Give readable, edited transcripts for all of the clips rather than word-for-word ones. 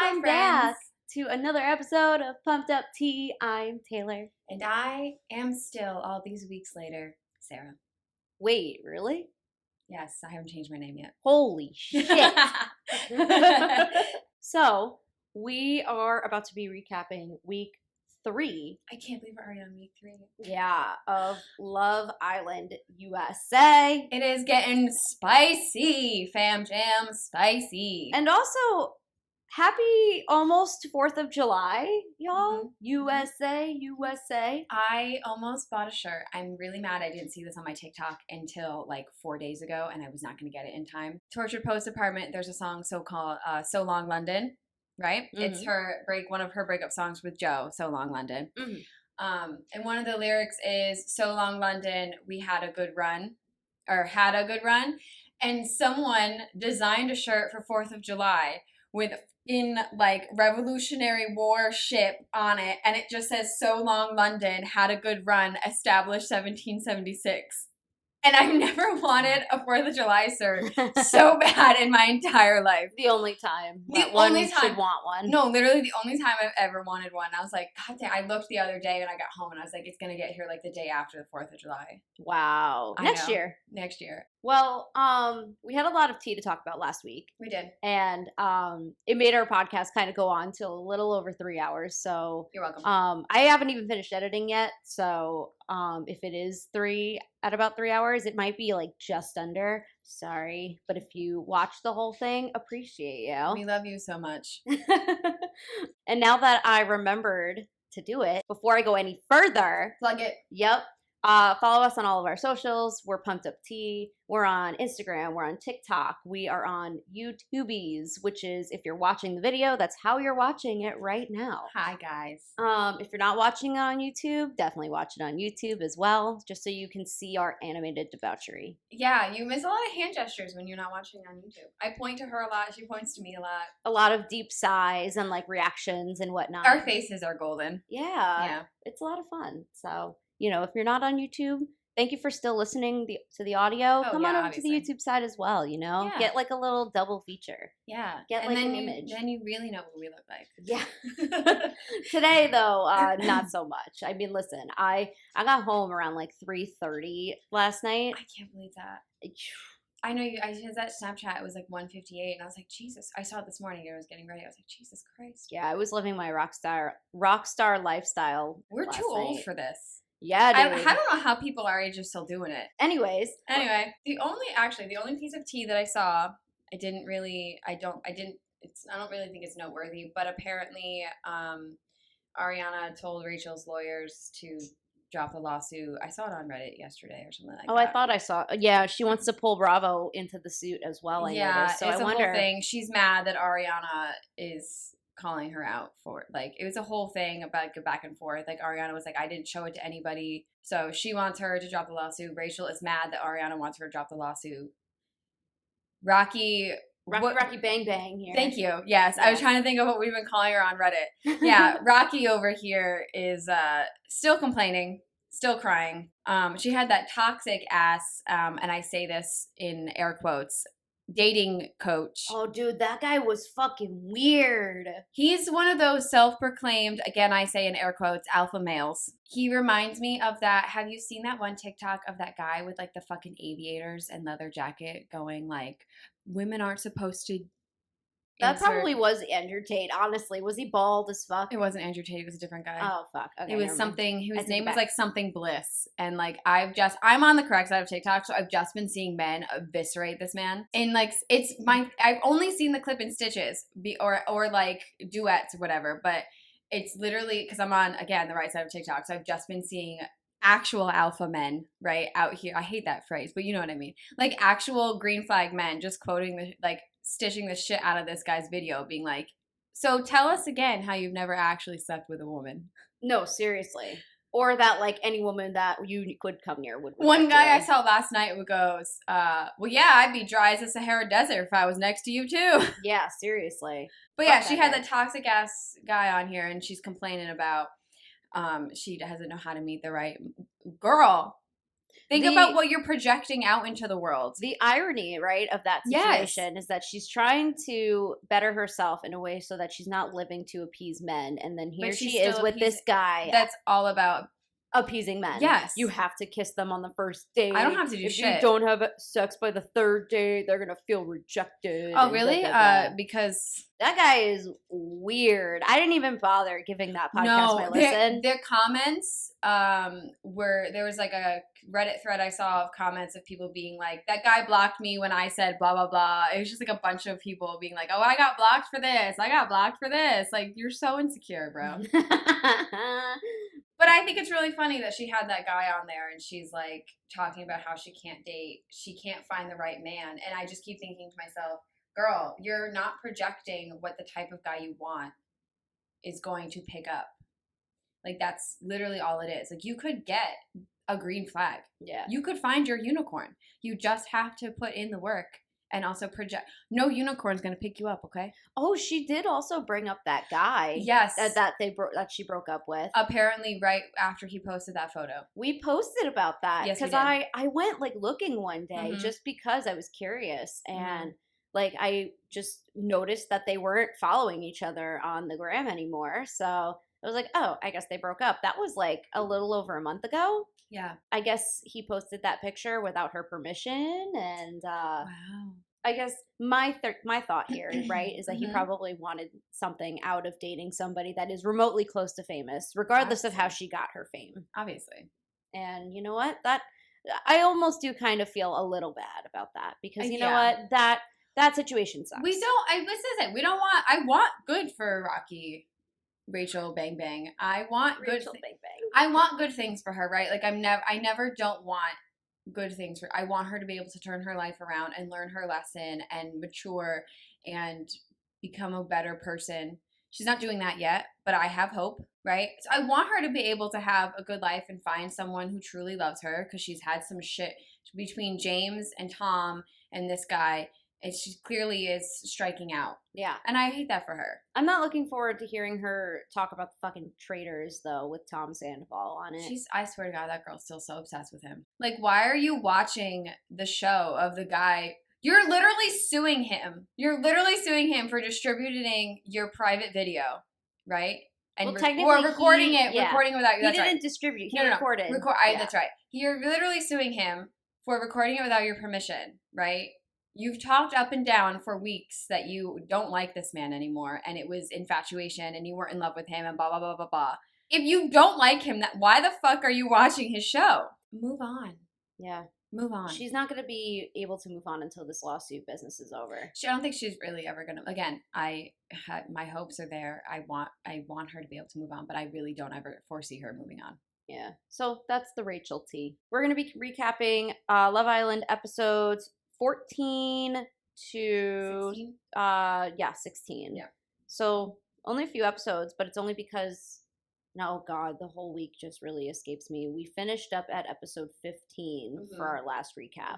Welcome back to another episode of Pumped Up Tea. I'm Taylor. And I am still, all these weeks later, Sarah. Wait, really? Yes, I haven't changed my name yet. Holy shit. So, we are about to be recapping week 3. I can't believe we're already on week 3. Yeah, of Love Island USA. It is getting spicy, fam jam, spicy. And also, happy almost 4th of July, y'all. Mm-hmm. USA. I almost bought a shirt. I'm really mad I didn't see this on my TikTok until like 4 days ago, and I was not going to get it in time. Tortured Post Apartment, there's a song So Long London, right? Mm-hmm. It's one of her breakup songs with Joe, So Long London. Mm-hmm. And one of the lyrics is, So long London, we had a good run. And someone designed a shirt for 4th of July with in like Revolutionary War ship on it, and it just says So Long London, had a good run, established 1776. And I've never wanted a 4th of July shirt so bad in my entire life. The only time one should want one. No, literally the only time I've ever wanted one. I was like, God damn, I looked the other day when I got home and I was like, it's going to get here like the day after the 4th of July. Wow. Next year. Well, we had a lot of tea to talk about last week. We did. And it made our podcast kind of go on till a little over 3 hours. So you're welcome. I haven't even finished editing yet. So if it is at about 3 hours, it might be like just under. Sorry. But if you watch the whole thing, appreciate you. We love you so much. And now that I remembered to do it, before I go any further. Plug it. Yep. Follow us on all of our socials. We're Pumped Up Tea. We're on Instagram. We're on TikTok. We are on YouTubies, which is if you're watching the video, that's how you're watching it right now. Hi, guys. If you're not watching it on YouTube, definitely watch it on YouTube as well, just so you can see our animated debauchery. Yeah, you miss a lot of hand gestures when you're not watching on YouTube. I point to her a lot. She points to me a lot. A lot of deep sighs and like reactions and whatnot. Our faces are golden. Yeah. It's a lot of fun. So, if you're not on YouTube, thank you for still listening to the audio. Come on over to the YouTube side as well, Yeah. Get like a little double feature. Yeah. Get like an image. Then you really know what we look like. Yeah. Today, though, not so much. I mean, listen, I got home around like 3:30 last night. I can't believe that. I know I had that Snapchat. It was like 1:58, and I was like, Jesus. I saw it this morning. And I was getting ready. I was like, Jesus Christ. Yeah, I was living my rock star lifestyle. We're too old for this. Yeah, dude. I don't know how people our age are still doing it. Anyway, the only piece of tea that I saw, I don't really think it's noteworthy, but apparently, Ariana told Rachel's lawyers to drop the lawsuit. I saw it on Reddit yesterday or something like that. Oh, I thought I saw. Yeah, she wants to pull Bravo into the suit as well. I noticed. So it's I wonder. Whole thing. She's mad that Ariana is calling her out for it was a whole thing about back and forth. Like Ariana was like, I didn't show it to anybody, so she wants her to drop the lawsuit. Rachel is mad that Ariana wants her to drop the lawsuit. Rocky Bang Bang here. Thank you. Yes, I was trying to think of what we've been calling her on Reddit. Yeah, Rocky over here is still complaining, still crying. She had that toxic ass, and I say this in air quotes, dating coach. Oh, dude, that guy was fucking weird. He's one of those self-proclaimed, again, I say in air quotes, alpha males. He reminds me of that. Have you seen that one TikTok of that guy with like the fucking aviators and leather jacket going like, women aren't supposed to That probably was Andrew Tate, honestly. Was he bald as fuck? It wasn't Andrew Tate. It was a different guy. Oh, fuck. Okay, it was something, his name was like something Bliss. And like, I'm on the correct side of TikTok, so I've just been seeing men eviscerate this man. And like, I've only seen the clip in stitches or like duets or whatever, but it's literally, because I'm on, again, the right side of TikTok, so I've just been seeing actual alpha men right out here. I hate that phrase, but you know what I mean. Like actual green flag men just quoting stitching the shit out of this guy's video, being like, so tell us again how you've never actually slept with a woman. No, seriously. Or that like any woman that you could come near would. One guy I saw last night goes, well, yeah, I'd be dry as the Sahara Desert if I was next to you too. Yeah, seriously. But yeah, she had that toxic ass guy on here, and she's complaining about she doesn't know how to meet the right girl. Think about what you're projecting out into the world. The irony, right, of that situation is that she's trying to better herself in a way so that she's not living to appease men. And then here she is with this guy. That's all about appeasing men. Yes. You have to kiss them on the first date. I don't have to do shit. If you don't have sex by the third date, they're going to feel rejected. Oh, really? Because that guy is weird. I didn't even bother giving that podcast my listen. Their comments there was like a Reddit thread I saw of comments of people being like, that guy blocked me when I said blah, blah, blah. It was just like a bunch of people being like, oh, I got blocked for this. I got blocked for this. Like, you're so insecure, bro. But I think it's really funny that she had that guy on there and she's like talking about how she can't date. She can't find the right man. And I just keep thinking to myself, girl, you're not projecting what the type of guy you want is going to pick up. Like, that's literally all it is. Like, you could get a green flag. Yeah. You could find your unicorn. You just have to put in the work and also project. No unicorn's going to pick you up, okay? Oh, she did also bring up that guy. Yes. That she broke up with. Apparently right after he posted that photo. We posted about that. Yes, because I went like looking one day just because I was curious. And like I just noticed that they weren't following each other on the gram anymore. So I was like, oh, I guess they broke up. That was like a little over a month ago. Yeah. I guess he posted that picture without her permission. And wow. I guess my thought here, right, is that he probably wanted something out of dating somebody that is remotely close to famous, regardless of how she got her fame. Obviously. And you know what? That I almost do kind of feel a little bad about that because you know what? That situation sucks. This is it. I want good for Rocky. Rachel Bang Bang. I want good things for her, right? Like I never don't want good things for I want her to be able to turn her life around and learn her lesson and mature and become a better person. She's not doing that yet, but I have hope, right? So I want her to be able to have a good life and find someone who truly loves her because she's had some shit between James and Tom and this guy. And she clearly is striking out. Yeah. And I hate that for her. I'm not looking forward to hearing her talk about the fucking traitors, though, with Tom Sandoval on it. I swear to God, that girl's still so obsessed with him. Like, why are you watching the show of the guy? You're literally suing him. You're literally suing him for distributing your private video, right? And technically recording it without you. He didn't distribute. He recorded. That's right. You're literally suing him for recording it without your permission, right? You've talked up and down for weeks that you don't like this man anymore and it was infatuation and you weren't in love with him and blah, blah, blah, blah, blah. If you don't like him, why the fuck are you watching his show? Move on. Yeah. Move on. She's not going to be able to move on until this lawsuit business is over. I don't think she's really ever going to. Again, my hopes are there. I want her to be able to move on, but I really don't ever foresee her moving on. Yeah. So that's the Rachel T. We're going to be recapping Love Island episodes 14 to 16? 16. Yeah. So only a few episodes, but it's only because oh God, the whole week just really escapes me. We finished up at episode 15 for our last recap.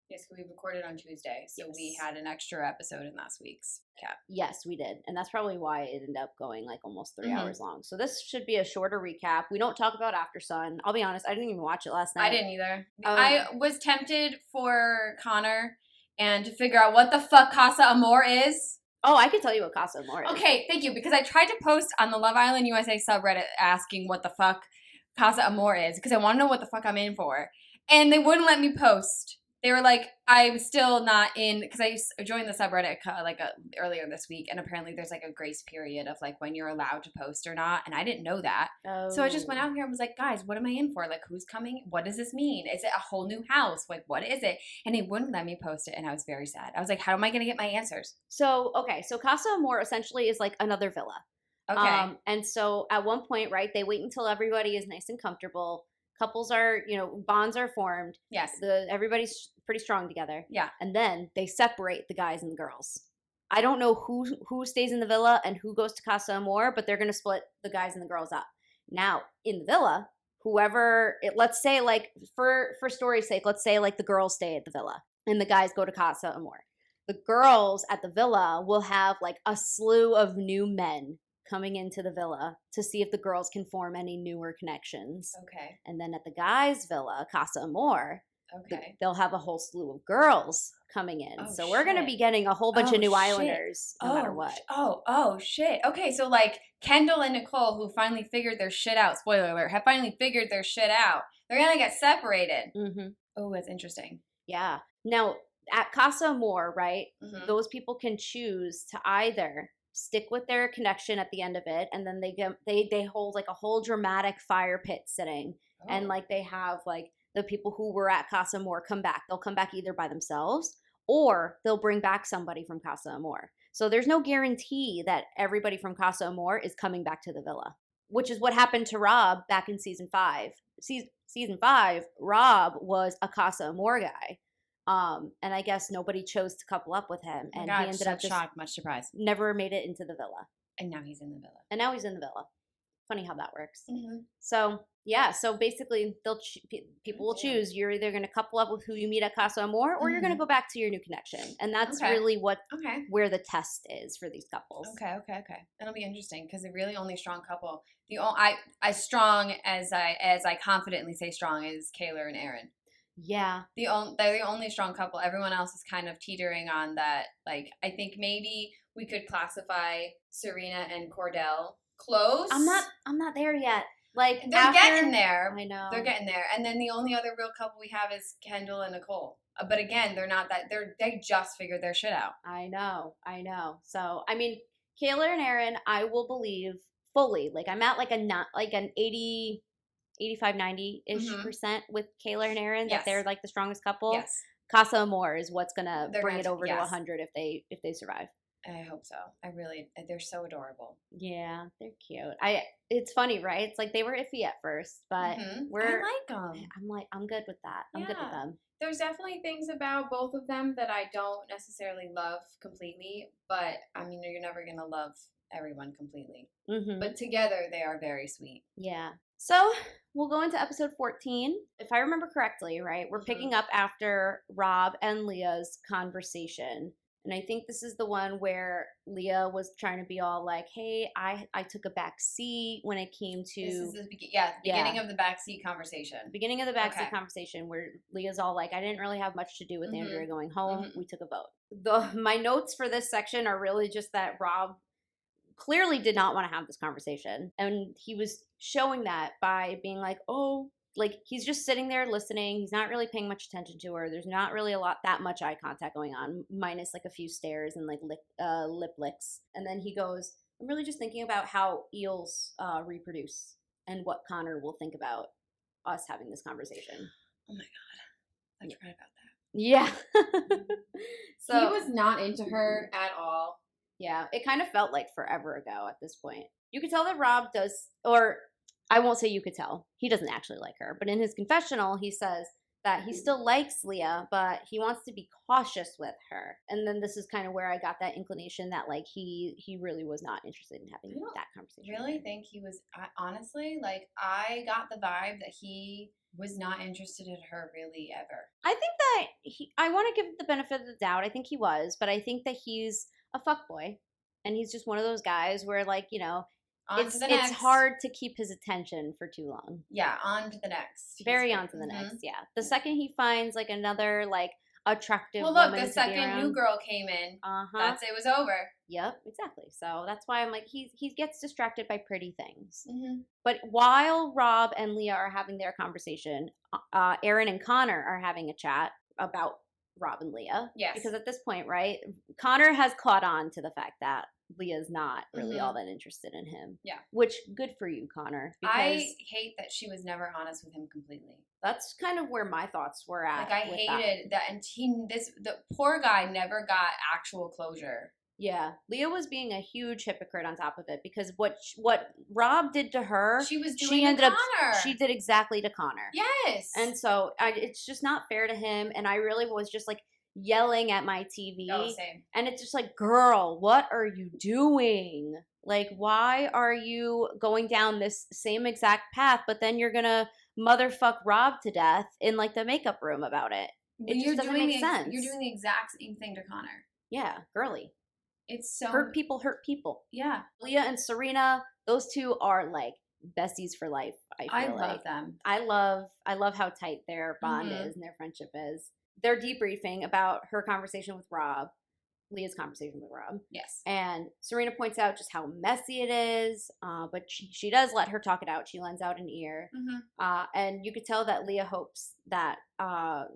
Yes, we recorded on Tuesday, so we had an extra episode in last week's recap. Yes, we did. And that's probably why it ended up going like almost 3 hours long. So this should be a shorter recap. We don't talk about After Sun. I'll be honest, I didn't even watch it last night. I didn't either. I was tempted for Connor and to figure out what the fuck Casa Amor is. Oh, I can tell you what Casa Amor is. Okay, thank you. Because I tried to post on the Love Island USA subreddit asking what the fuck Casa Amor is because I want to know what the fuck I'm in for. And they wouldn't let me post. They were like, I'm still not in, because I joined the subreddit earlier this week, and apparently there's like a grace period of like when you're allowed to post or not, and I didn't know that. So I just went out here and was like, guys, what am I in for? Like, who's coming? What does this mean? Is it a whole new house? Like, what is it? And they wouldn't let me post it, and I was very sad. I was like, how am I going to get my answers? So Casa Amor essentially is like another villa. Okay. And so at one point, right, they wait until everybody is nice and comfortable. Couples are, bonds are formed. Yes. Everybody's pretty strong together. Yeah. And then they separate the guys and the girls. I don't know who stays in the villa and who goes to Casa Amor, but they're going to split the guys and the girls up. Now, in the villa, let's say like for story's sake, let's say like the girls stay at the villa and the guys go to Casa Amor. The girls at the villa will have like a slew of new men coming into the villa to see if the girls can form any newer connections. Okay. And then at the guys' villa, Casa Amor, Okay. they'll have a whole slew of girls coming in. Oh, So we're going to shit. be getting a whole bunch Oh, of new shit. Islanders no matter what. Oh, shit. Okay, so like Kendall and Nicole, who finally figured their shit out, spoiler alert, have finally figured their shit out. They're going to get separated. Mm-hmm. Oh, that's interesting. Yeah. Now, at Casa Amor, right, Mhm. those people can choose to either stick with their connection at the end of it, and then they hold like a whole dramatic fire pit sitting, and Oh. like they have like the people who were at Casa Amor come back. They'll come back either by themselves or they'll bring back somebody from Casa Amor. So there's no guarantee that everybody from Casa Amor is coming back to the villa, which is what happened to Rob back in season 5. Season 5, Rob was a Casa Amor guy. And I guess nobody chose to couple up with him, and he ended up just shocked, much surprised. never made it into the villa. And now he's in the villa. And now he's in the villa. Funny how that works. Mm-hmm. So yeah, so basically, people will Damn. choose. You're either going to couple up with who you meet at Casa Amor, or you're going to go back to your new connection, and that's Okay. really Okay. where the test is for these couples. Okay. That'll be interesting because the really only strong couple, as strong as I confidently say strong is Kayla and Aaron. Yeah. They're the only strong couple. Everyone else is kind of teetering on that. Like, I think maybe we could classify Serena and Cordell close. I'm not there yet. Like They're getting there. I know. They're getting there. And then the only other real couple we have is Kendall and Nicole. But again, they're not that. They just figured their shit out. I know. So I mean, Kayla and Aaron, I will believe fully. Like I'm at like an 80, 85, 90-ish Mhm. % with Kayla and Aaron Yes. that they're like the strongest couple. Yes. Casa Amor is what's gonna They're bring gonna- it over to yes. 100 if they survive. I hope so. They're so adorable. Yeah, they're cute. It's funny, right? It's like they were iffy at first, but Mhm. we're. I like them. I'm good with that. I'm good with Yeah. them. There's definitely things about both of them that I don't necessarily love completely, but I mean, you're never gonna love everyone completely. Mm-hmm. But together, they are very sweet. Yeah. So we'll go into episode 14. If I remember correctly, right? We're Mhm. picking up after Rob and Leah's conversation. And I think this is the one where Leah was trying to be all like, hey, I took a back seat when it came to This is the beginning of the backseat conversation. beginning of the backseat Okay. conversation where Leah's all like, I didn't really have much to do with Mhm. Andrea going home. Mhm. We took a vote. My notes for this section are really just that Rob clearly did not want to have this conversation. And he was showing that by being like, oh, like he's just sitting there listening. He's not really paying much attention to her. There's not really that much eye contact going on, minus like a few stares and like lip licks. And then he goes, I'm really just thinking about how eels reproduce and what Connor will think about us having this conversation. Oh my god, I forgot about that. Yeah. So he was not into her at all. Yeah, it kind of felt like forever ago at this point. You could tell that Rob does, or I won't say you could tell. He doesn't actually like her. But in his confessional, he says that he still likes Leah, but he wants to be cautious with her. And then this is kind of where I got that inclination that like he really was not interested in having You don't that conversation. Really think he was, honestly, like, I got the vibe that he was not interested in her really ever. I think that I want to give the benefit of the doubt. I think he was, but I think that he's a fuckboy. And he's just one of those guys where like, you know, On to the next. it's hard to keep his attention for too long. Yeah, on to the next. Very on to the next, yeah. The second he finds like another like attractive Well, look, woman the to be second around, new girl came in. That's it was over. Yep, exactly. So that's why I'm like he gets distracted by pretty things. Mm-hmm. But while Rob and Leah are having their conversation, Aaron and Connor are having a chat about Rob and Leah. Yes. Because at this point, right, Connor has caught on to the fact that Leah's not really Mhm. all that interested in him. Yeah. Which, good for you, Connor. Because I hate that she was never honest with him completely. that's kind of where my thoughts were at. Like, I with hated that, and the poor guy never got actual closure. Yeah, Leah was being a huge hypocrite on top of it because what Rob did to her, She was doing she to ended up Connor. she did exactly to Connor. Yes. And so it's just not fair to him. And I really was just like yelling at my TV. Oh, same. And it's just like, girl, what are you doing? Like, why are you going down this same exact path, but then you're gonna motherfuck Rob to death in like the makeup room about it? It just doesn't make sense. You're doing the exact same thing to Connor. Yeah, girly. It's so hurt people hurt people. Yeah. Leah and Serena, those two are like besties for life. I feel love them. I love how tight their bond Mhm. is and their friendship is. They're debriefing about her conversation with Rob, Leah's conversation with Rob. Yes. And Serena points out just how messy it is, but she does let her talk it out. She lends out an ear. And you could tell that Leah hopes that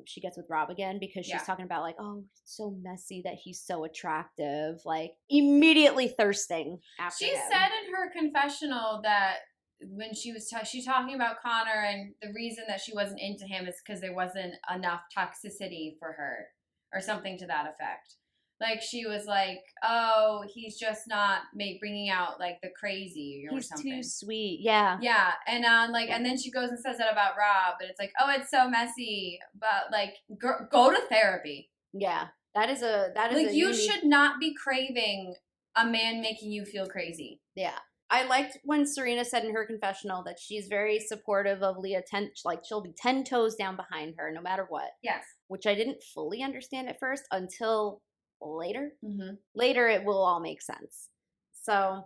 she gets with Rob again because she's talking about like, oh, it's so messy that he's so attractive. Like, immediately thirsting after She him. said in her confessional that when she was she's talking about Connor and the reason that she wasn't into him is because there wasn't enough toxicity for her or something to that effect. Like, she was like, oh, he's just not bringing out, like, the crazy or something. He's too sweet. Yeah. Yeah. And, and then she goes and says that about Rob. And it's like, oh, it's so messy. But, like, go to therapy. Yeah. That is like, you should not be craving a man making you feel crazy. Yeah. I liked when Serena said in her confessional that she's very supportive of Leah. She'll be 10 toes down behind her no matter what. Yes. Which I didn't fully understand at first until later. Mm-hmm. Later, it will all make sense. So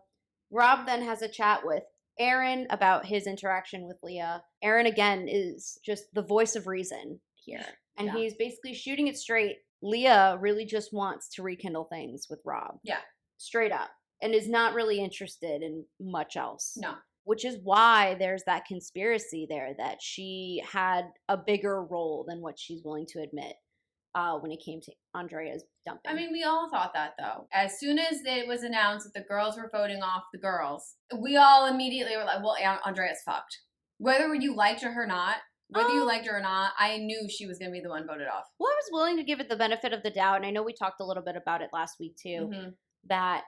Rob then has a chat with Aaron about his interaction with Leah. Aaron, again, is just the voice of reason here. And he's basically shooting it straight. Leah really just wants to rekindle things with Rob. Yeah. Straight up. And is not really interested in much else. No. Which is why there's that conspiracy there that she had a bigger role than what she's willing to admit when it came to Andrea's dumping. I mean, we all thought that, though. As soon as it was announced that the girls were voting off the girls, we all immediately were like, well, Andrea's fucked. Whether you liked her or not, I knew she was going to be the one voted off. Well, I was willing to give it the benefit of the doubt, and I know we talked a little bit about it last week, too. Mm-hmm. That,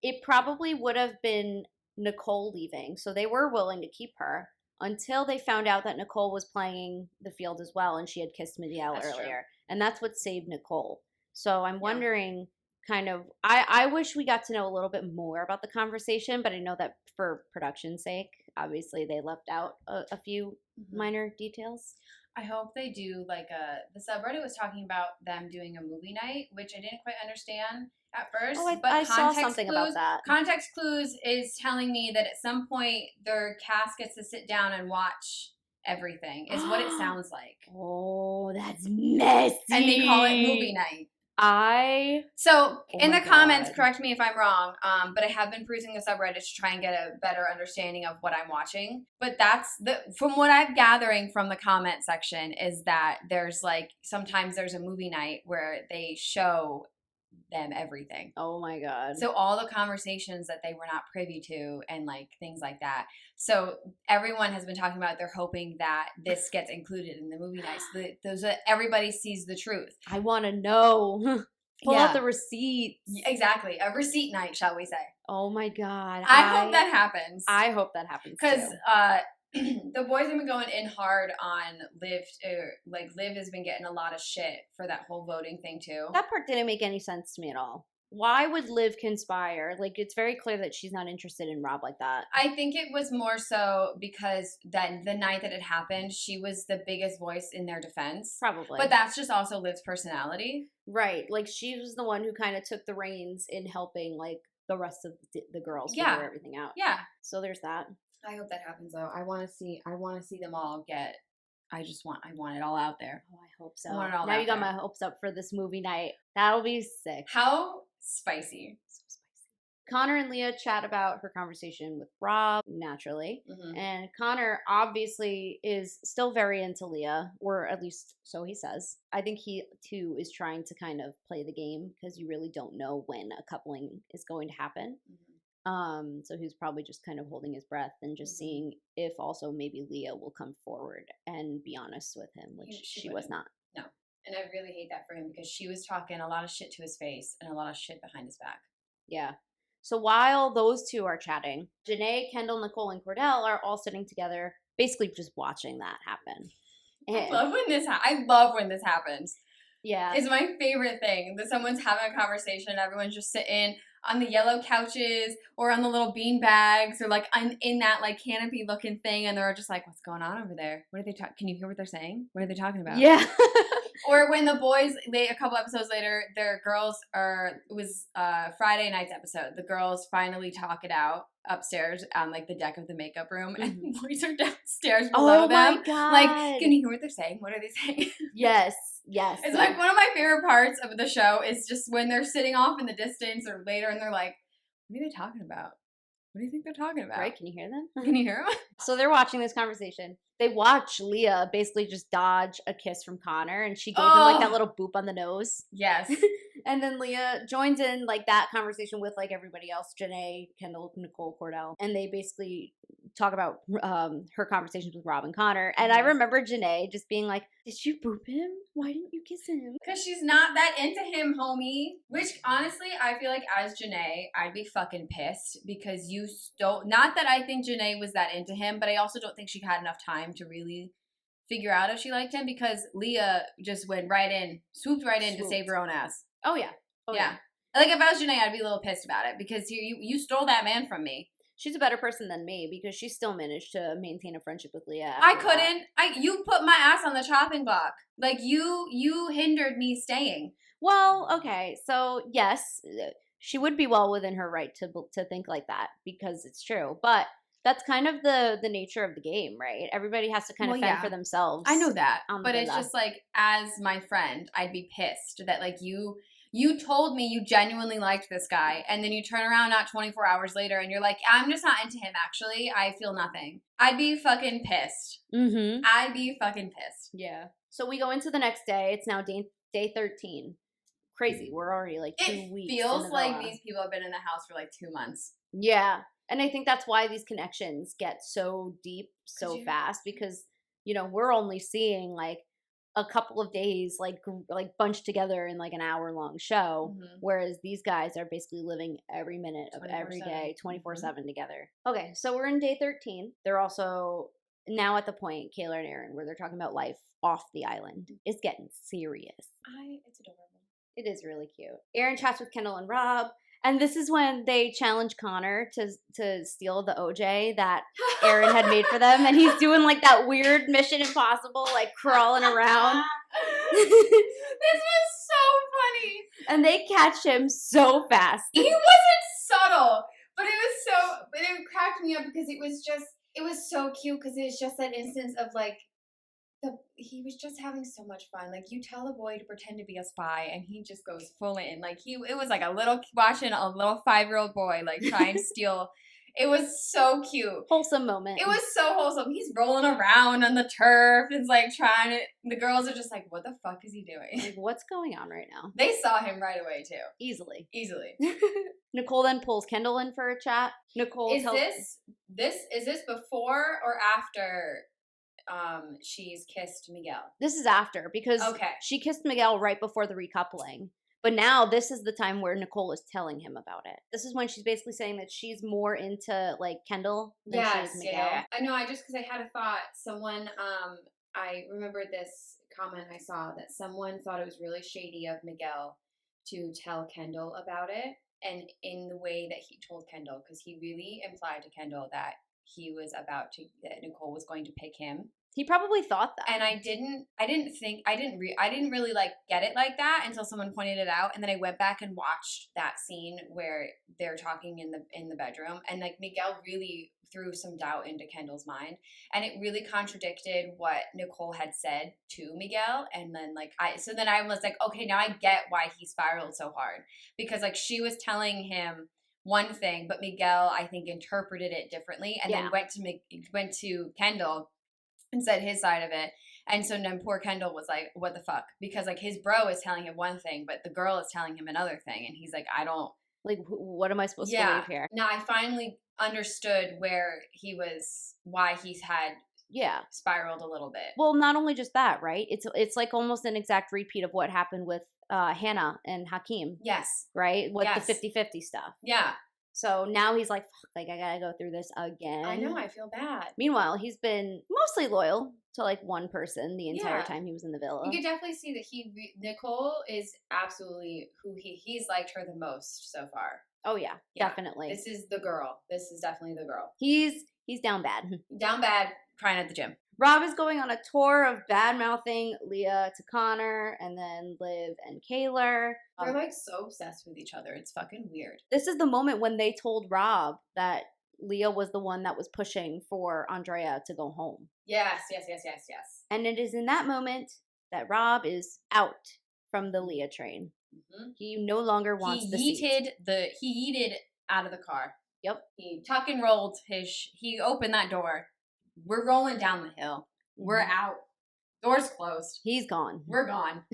it probably would have been Nicole leaving. So they were willing to keep her until they found out that Nicole was playing the field as well and she had kissed Miguel earlier. True. And that's what saved Nicole. So I'm wondering kind of, I wish we got to know a little bit more about the conversation, but I know that for production's sake, obviously they left out a few minor details. I hope they do the subreddit was talking about them doing a movie night, which I didn't quite understand at first. Oh, I saw something about that. Context Clues is telling me that at some point their cast gets to sit down and watch everything, is what it sounds like. Oh, that's messy. And they call it movie night. In the comments, correct me if I'm wrong, but I have been perusing the subreddit to try and get a better understanding of what I'm watching. But from what I'm gathering from the comment section is that there's sometimes there's a movie night where they show them everything. Oh my God. So all the conversations that they were not privy to and things like that. So everyone has been talking about they're hoping that this gets included in the movie night so that everybody sees the truth. I want to know. Pull out the receipts. Exactly. A receipt night, shall we say. Oh my God. I hope that happens. I hope that happens because the boys have been going in hard on Liv. Liv has been getting a lot of shit for that whole voting thing too. That part didn't make any sense to me at all. Why would Liv conspire? It's very clear that she's not interested in Rob like that. I think it was more so because the night that it happened, she was the biggest voice in their defense. Probably. But that's just also Liv's personality. Right. She was the one who kind of took the reins in helping, the rest of the girls figure everything out. Yeah. So there's that. I hope that happens, though. I want to see them all get... I want it all out there. Oh, I hope so. Now you got my hopes up for this movie night. That'll be sick. How spicy. So spicy. Connor and Leah chat about her conversation with Rob, naturally. Mm-hmm. And Connor obviously is still very into Leah, or at least so he says. I think he, too, is trying to kind of play the game because you really don't know when a coupling is going to happen. Mm-hmm. So he's probably just kind of holding his breath and just seeing if also maybe Leah will come forward and be honest with him, which she was not. No. And I really hate that for him because she was talking a lot of shit to his face and a lot of shit behind his back. Yeah. So while those two are chatting, Janae, Kendall, Nicole, and Cordell are all sitting together, basically just watching that happen. I love when this happens. Yeah. It's my favorite thing that someone's having a conversation and everyone's just sitting on the yellow couches or on the little bean bags or in that canopy looking thing and they're just what's going on over there? What are they talking? Can you hear what they're saying? What are they talking about? Yeah. Or when the boys, a couple episodes later, their girls it was Friday night's episode. The girls finally talk it out upstairs on like the deck of the makeup room, and the boys are downstairs below them. My God. Like, can you hear what they're saying? What are they saying? Yes. It's like one of my favorite parts of the show is just when they're sitting off in the distance or later, and they're like, "What are they talking about? What do you think they're talking about?" Right? Can you hear them? Can you hear them? So they're watching this conversation. They watch Leah basically just dodge a kiss from Connor, and she gave him like that little boop on the nose. Yes. And then Leah joins in like that conversation with like everybody else, Janae, Kendall, Nicole, Cordell, and they basically talk about her conversations with Rob and Connor. And I remember Janae just being like, "Did you boop him? Why didn't you kiss him?" Because she's not that into him, homie. Which, honestly, I feel like as Janae, I'd be fucking pissed because you don't... Not that I think Janae was that into him, but I also don't think she had enough time to really figure out if she liked him because Leah just went right in, swooped right in to save her own ass. Oh, yeah. Oh, yeah. Like, if I was Janae, I'd be a little pissed about it because you stole that man from me. She's a better person than me because she still managed to maintain a friendship with Leah. I couldn't. You put my ass on the chopping block. Like, you hindered me staying. Well, okay. So, yes, she would be well within her right to think like that because it's true. But that's kind of the nature of the game, right? Everybody has to kind of fend for themselves. I know that. But it's just like, as my friend, I'd be pissed that, like, you told me you genuinely liked this guy, and then you turn around not 24 hours later and you're like, I'm just not into him, actually. I feel nothing. I'd be fucking pissed. Mm-hmm. I'd be fucking pissed. Yeah. So we go into the next day. It's now day 13. Crazy. We're already like 2 weeks. It feels like these people have been in the house for like 2 months. Yeah. And I think that's why these connections get so deep so fast because, you know, we're only seeing like a couple of days like bunched together in like an hour-long show, whereas these guys are basically living every minute of every day 24/7 together. Okay, so we're in day 13. They're also now at the point, Kayla and Aaron, where they're talking about life off the island. It's getting serious. It's adorable. It is really cute. Aaron chats with Kendall and Rob. And this is when they challenge Connor to steal the OJ that Aaron had made for them. And he's doing like that weird Mission Impossible, like crawling around. This was so funny. And they catch him so fast. He wasn't subtle, but it cracked me up because it was so cute because it's just that instance of like, he was just having so much fun. Like, you tell a boy to pretend to be a spy, and he just goes full in. Like, it was like watching a little 5-year-old boy, like, try and steal. It was so cute. Wholesome moment. It was so wholesome. He's rolling around on the turf. It's like trying to, the girls are just like, what the fuck is he doing? Like, what's going on right now? They saw him right away, too. Easily. Nicole then pulls Kendall in for a chat. Nicole is this before or after she's kissed Miguel? This is after because she kissed Miguel right before the recoupling. But now this is the time where Nicole is telling him about it. This is when she's basically saying that she's more into like Kendall than she is Miguel. Yeah. I know. Because I had a thought. Someone, I remember this comment I saw that someone thought it was really shady of Miguel to tell Kendall about it, and in the way that he told Kendall, because he really implied to Kendall that that Nicole was going to pick him. He probably thought that. And I didn't really like get it like that until someone pointed it out. And then I went back and watched that scene where they're talking in the bedroom, and like Miguel really threw some doubt into Kendall's mind, and it really contradicted what Nicole had said to Miguel. And then I was like, okay, now I get why he spiraled so hard, because like she was telling him one thing, but Miguel, I think, interpreted it differently, and then went to Kendall and said his side of it. And so then poor Kendall was like, what the fuck? Because like his bro is telling him one thing, but the girl is telling him another thing, and he's like, I don't, like, what am I supposed to believe here? Now I finally understood why he's had spiraled a little bit. Well, not only just that, right? It's like almost an exact repeat of what happened with Hannah and Hakeem. Yes. Right? With the 50-50 stuff. Yeah. So now he's like, fuck, like, I gotta go through this again. I know, I feel bad. Meanwhile, he's been mostly loyal to like one person the entire time he was in the villa. You can definitely see that Nicole is absolutely who he's liked her the most so far. Oh yeah, definitely. This is the girl. This is definitely the girl. He's down bad. Down bad, crying at the gym. Rob is going on a tour of bad-mouthing Leah to Connor and then Liv and Kaylor. They're like so obsessed with each other. It's fucking weird. This is the moment when they told Rob that Leah was the one that was pushing for Andrea to go home. Yes. And it is in that moment that Rob is out from the Leah train. Mm-hmm. He no longer wants the seat. He yeeted out of the car. Yep. He tuck and rolled he opened that door. We're rolling down the hill. Mm-hmm. We're out. Door's closed. He's gone. We're gone.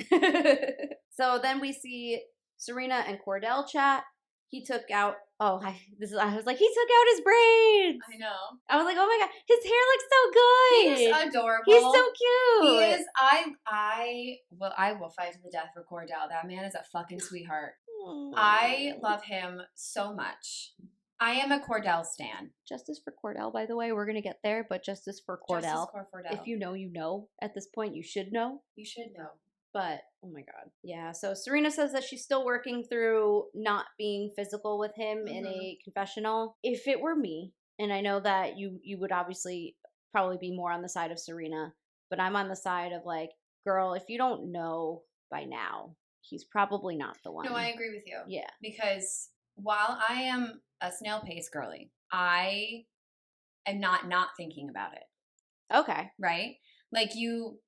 So then we see Serena and Cordell chat. He took out. I was like, he took out his braids. I know. I was like, oh my god, his hair looks so good. He's adorable. He's so cute. He is. I will fight to the death for Cordell. That man is a fucking sweetheart. I love him so much. I am a Cordell stan. Justice for Cordell, by the way. We're going to get there, but justice for Cordell. Justice for Cordell. If you know, you know. At this point, you should know. You should know. But, oh my god. Yeah, so Serena says that she's still working through not being physical with him in a confessional. If it were me, and I know that you would obviously probably be more on the side of Serena, but I'm on the side of like, girl, if you don't know by now, he's probably not the one. No, I agree with you. Yeah. Because while I am a snail pace girly, I am not thinking about it. Okay. Right? Like you,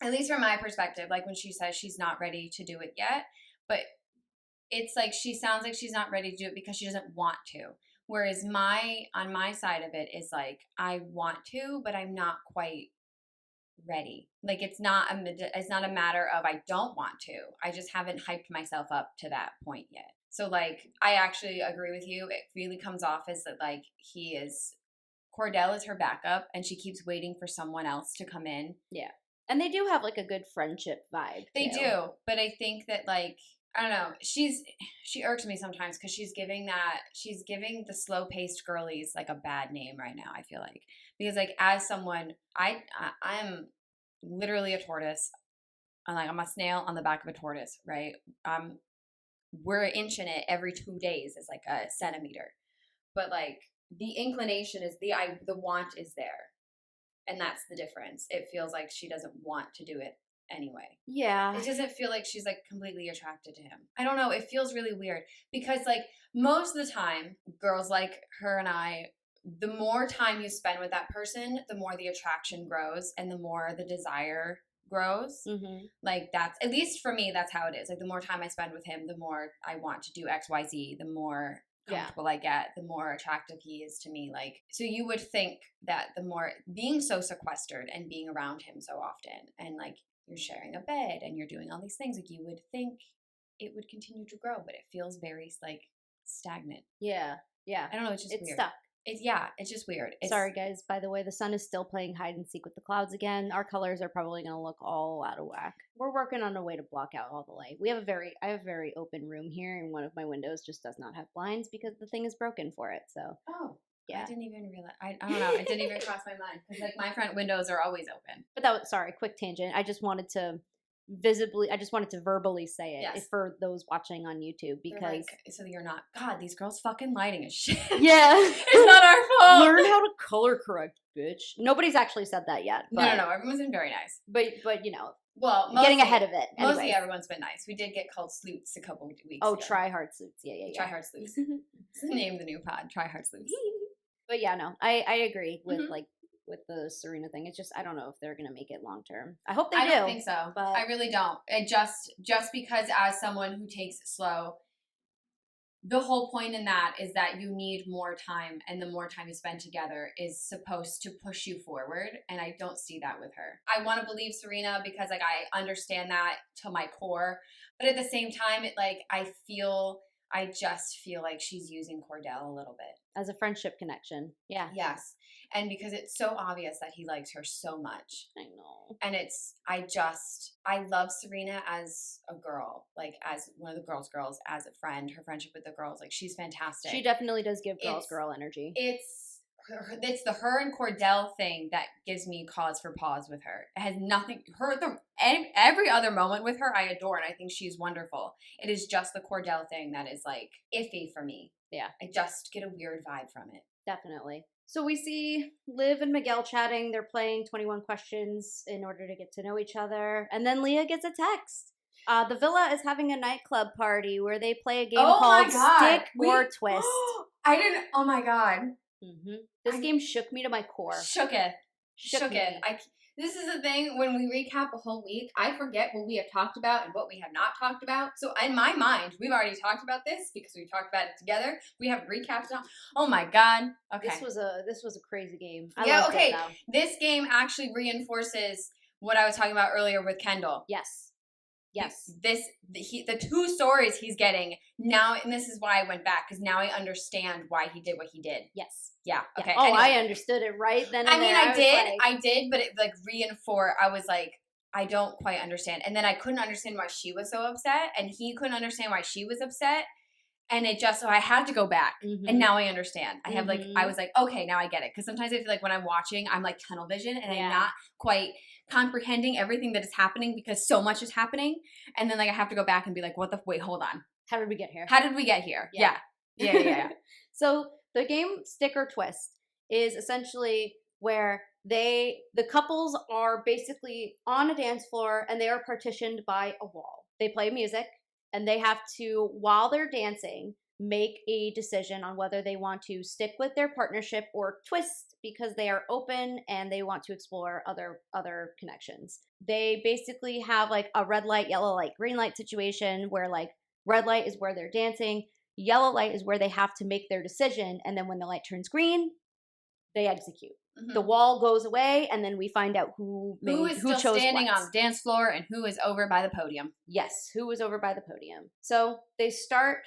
at least from my perspective, like when she says she's not ready to do it yet, but it's like she sounds like she's not ready to do it because she doesn't want to. Whereas on my side of it is like, I want to, but I'm not quite ready. Like it's not a matter of I don't want to. I just haven't hyped myself up to that point yet. So like I actually agree with you. It really comes off as that like Cordell is her backup and she keeps waiting for someone else to come in. Yeah. And they do have like a good friendship vibe. They do. But I think that like I don't know. She irks me sometimes because she's giving the slow paced girlies like a bad name right now. I feel like because like as someone I'm literally a tortoise. I'm a snail on the back of a tortoise, right? We're inching it every 2 days. It's like a centimeter, but like the inclination is the want is there, and that's the difference. It feels like she doesn't want to do it anyway. Yeah. It doesn't feel like she's like completely attracted to him. I don't know. It feels really weird because like most of the time, girls like her and I, the more time you spend with that person, the more the attraction grows and the more the desire grows. Mm-hmm. Like that's, at least for me, that's how it is. Like the more time I spend with him, the more I want to do XYZ, the more comfortable I get, the more attractive he is to me. Like, so you would think that the more being so sequestered and being around him so often and like you're sharing a bed and you're doing all these things, like you would think it would continue to grow, but it feels very like stagnant. Yeah. Yeah. I don't know. It's just weird. It's stuck. It's just weird. Sorry, guys. By the way, the sun is still playing hide and seek with the clouds again. Our colors are probably going to look all out of whack. We're working on a way to block out all the light. I have a very open room here, and one of my windows just does not have blinds because the thing is broken for it. So. Oh. Yeah. I didn't even realize. I don't know. It didn't even cross my mind because like my front windows are always open. But quick tangent. I just wanted to verbally say it for those watching on YouTube because like, so you're not, God, these girls fucking lighting as shit. Yeah. It's not our fault. Learn how to color correct, bitch. Nobody's actually said that yet. But, no, everyone's been very nice. But you know, well, getting ahead of it. Mostly everyone's been nice. We did get called sleuths a couple weeks ago. Try Hard Sleuths. Yeah. Try Hard Sleuths. It's the name of the new pod, Try Hard Sleuths. But yeah, no, I agree with with the Serena thing. It's just I don't know if they're gonna make it long term. I hope they do. I don't think so. But I really don't. It just because as someone who takes it slow, the whole point in that is that you need more time, and the more time you spend together is supposed to push you forward. And I don't see that with her. I want to believe Serena because like I understand that to my core, but at the same time, it like I just feel like she's using Cordell a little bit. As a friendship connection. Yeah. Yes. And because it's so obvious that he likes her so much. I know. And I love Serena as a girl, like as one of the girls, as a friend, her friendship with the girls, like she's fantastic. She definitely does give girl energy. It's it's the her and Cordell thing that gives me cause for pause with her. It has nothing. Every other moment with her, I adore, and I think she's wonderful. It is just the Cordell thing that is like iffy for me. Yeah. I just get a weird vibe from it. Definitely. So we see Liv and Miguel chatting. They're playing 21 questions in order to get to know each other. And then Leah gets a text. The villa is having a nightclub party where they play a game called Stick or Twist. I didn't. Oh my God. Mm-hmm. This game shook me to my core. Shooketh. This is the thing, when we recap a whole week, I forget what we have talked about and what we have not talked about. So in my mind, we've already talked about this because we talked about it together. We have recaps now. Oh my God. Okay. This was a crazy game. Okay. This game actually reinforces what I was talking about earlier with Kendall. Yes. The two stories he's getting now, and this is why I went back, because now I understand why he did what he did. Yes. Yeah. Okay. Oh, anyway. I understood it right then. I mean, I did, but it like reinforced. I was like, I don't quite understand, and then I couldn't understand why she was so upset, and he couldn't understand why she was upset, and so I had to go back, and now I understand. I have I was like, okay, now I get it, because sometimes I feel like when I'm watching, I'm like tunnel vision, and I'm not quite comprehending everything that is happening because so much is happening, and then like I have to go back and be like, wait, hold on, how did we get here? Yeah. So the game Stick or Twist is essentially where the couples are basically on a dance floor and they are partitioned by a wall. They play music and they have to, while they're dancing, make a decision on whether they want to stick with their partnership or twist because they are open and they want to explore other connections. They basically have like a red light, yellow light, green light situation where like red light is where they're dancing, yellow light is where they have to make their decision, and then when the light turns green, they execute. The wall goes away, and then we find out who chose standing what. on the dance floor and who is over by the podium. Yes, who is over by the podium. So they start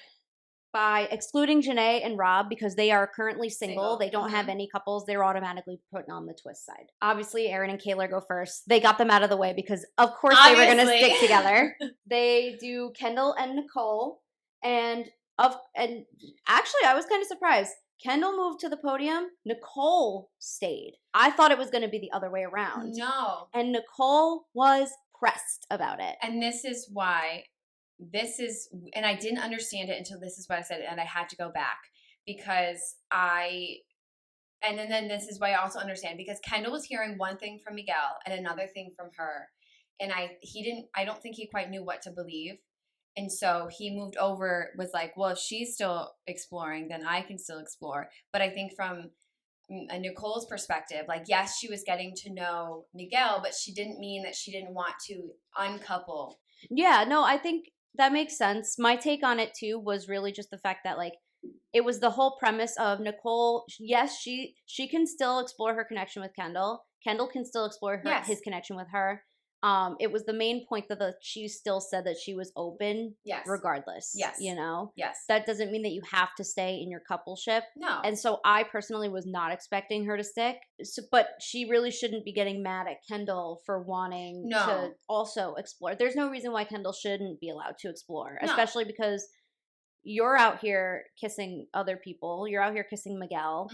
by excluding Janae and Rob because they are currently single. They don't have any couples. They're automatically put on the twist side. Obviously, Aaron and Kayla go first. They got them out of the way because, of course, they were going to stick together. They do Kendall and Nicole, and actually, I was kind of surprised. Kendall moved to the podium. Nicole stayed. I thought it was going to be the other way around. No. And Nicole was pressed about it. And this is why, and I didn't understand it until this is what I said, and I had to go back because and then this is why I also understand, because Kendall was hearing one thing from Miguel and another thing from her. And I don't think he quite knew what to believe. And so he moved over, was like, well, if she's still exploring, then I can still explore. But I think from Nicole's perspective, like, yes, she was getting to know Miguel, but she didn't mean that she didn't want to uncouple. Yeah, no, I think that makes sense. My take on it, too, was really just the fact that, like, it was the whole premise of Nicole, yes, she can still explore her connection with Kendall. Kendall can still explore his connection with her. It was the main point that she still said that she was open regardless. Yes. You know? Yes. That doesn't mean that you have to stay in your coupleship. No. And so I personally was not expecting her to stick. But she really shouldn't be getting mad at Kendall for wanting to also explore. There's no reason why Kendall shouldn't be allowed to explore, especially because you're out here kissing other people. You're out here kissing Miguel.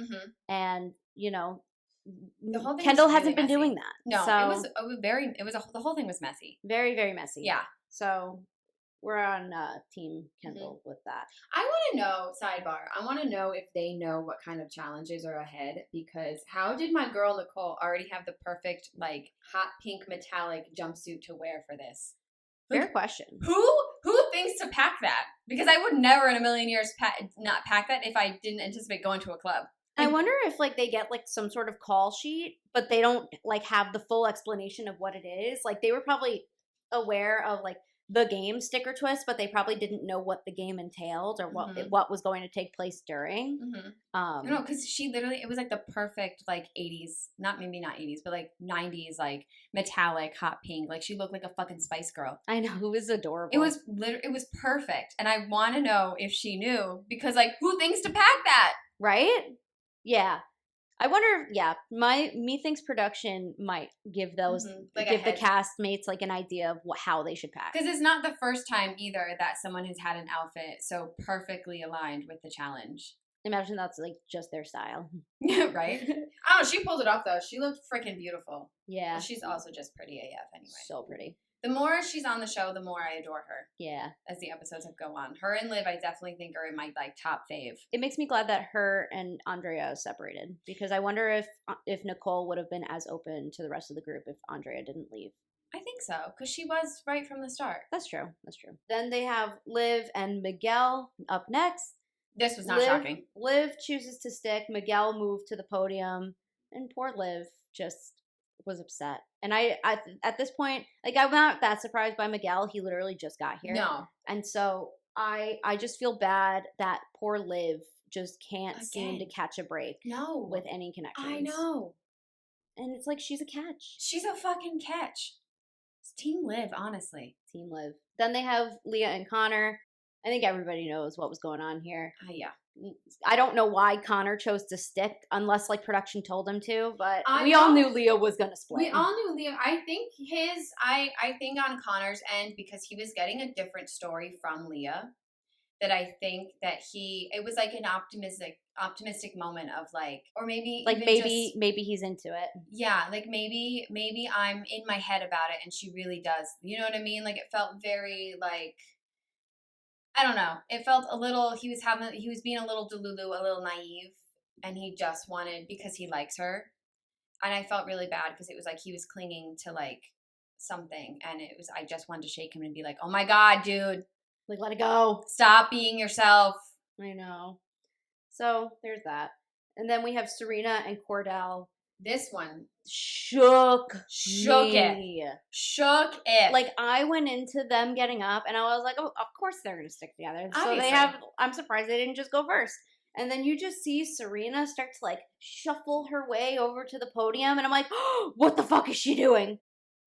And, you know, Kendall hasn't been doing that. No, so the whole thing was messy. Very, very messy. Yeah. So we're on Team Kendall with that. I want to know, sidebar, I want to know if they know what kind of challenges are ahead, because how did my girl Nicole already have the perfect, like, hot pink metallic jumpsuit to wear for this? Fair question. Who thinks to pack that? Because I would never in a million years not pack that if I didn't anticipate going to a club. I wonder if like they get like some sort of call sheet, but they don't like have the full explanation of what it is. Like they were probably aware of like the game Stick or Twist, but they probably didn't know what the game entailed or what was going to take place during. No, because she literally, it was like the perfect like 80s, maybe not 80s, but like 90s, like metallic hot pink. Like she looked like a fucking Spice Girl. I know, it was adorable. It was perfect, and I want to know if she knew, because like who thinks to pack that, right? Yeah. I wonder, Methinks production might give those, give the castmates like an idea of how they should pack. Because it's not the first time either that someone has had an outfit so perfectly aligned with the challenge. Imagine that's like just their style. Right? I don't know. She pulled it off though. She looked freaking beautiful. Yeah. But she's also just pretty AF anyway. So pretty. The more she's on the show, the more I adore her. Yeah. As the episodes have go on. Her and Liv, I definitely think are in my like top fave. It makes me glad that her and Andrea separated, because I wonder if Nicole would have been as open to the rest of the group if Andrea didn't leave. I think so, because she was right from the start. That's true. That's true. Then they have Liv and Miguel up next. This was not shocking. Liv chooses to stick. Miguel moved to the podium, and poor Liv just was upset. And I at this point, like, I'm not that surprised by Miguel. He literally just got here. No. And so I just feel bad that poor Liv just can't seem to catch a break. No. With any connections. I know. And it's like she's a catch. She's a fucking catch. It's Team Liv, honestly. Team Liv. Then they have Leah and Connor. I think everybody knows what was going on here. Yeah. I don't know why Connor chose to stick, unless like production told him to, but we all knew Leah was gonna split. We all knew Leah. I think I think on Connor's end, because he was getting a different story from Leah, that I think that it was like an optimistic moment of like, or maybe like maybe he's into it. Yeah, like maybe I'm in my head about it and she really does. You know what I mean? Like it felt very like, I don't know. It felt a little, he was being a little delulu, a little naive, and he just wanted, because he likes her. And I felt really bad because it was like he was clinging to like something, and I just wanted to shake him and be like, oh my God, dude. Like, let it go. Stop being yourself. I know. So there's that. And then we have Serena and Cordell. This one shook it. Shook it. Like, I went into them getting up and I was like, oh, of course they're going to stick together. Obviously. So I'm surprised they didn't just go first. And then you just see Serena start to like shuffle her way over to the podium. And I'm like, oh, what the fuck is she doing?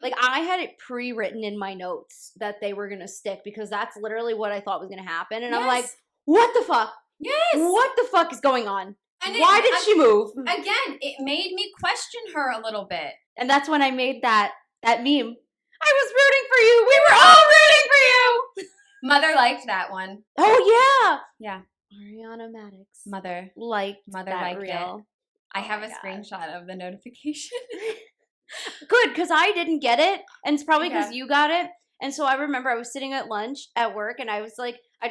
Like, I had it pre-written in my notes that they were going to stick, because that's literally what I thought was going to happen. And yes. I'm like, what the fuck? Yes. What the fuck is going on? And why did she move? Again, it made me question her a little bit. And that's when I made that meme. I was rooting for you. We were all rooting for you. Mother liked that one. Oh, yeah. Yeah. Ariana Maddox. Mother liked reel. it. I have a screenshot of the notification. Good, because I didn't get it. And it's probably because you got it. And so I remember I was sitting at lunch at work, and I was like, I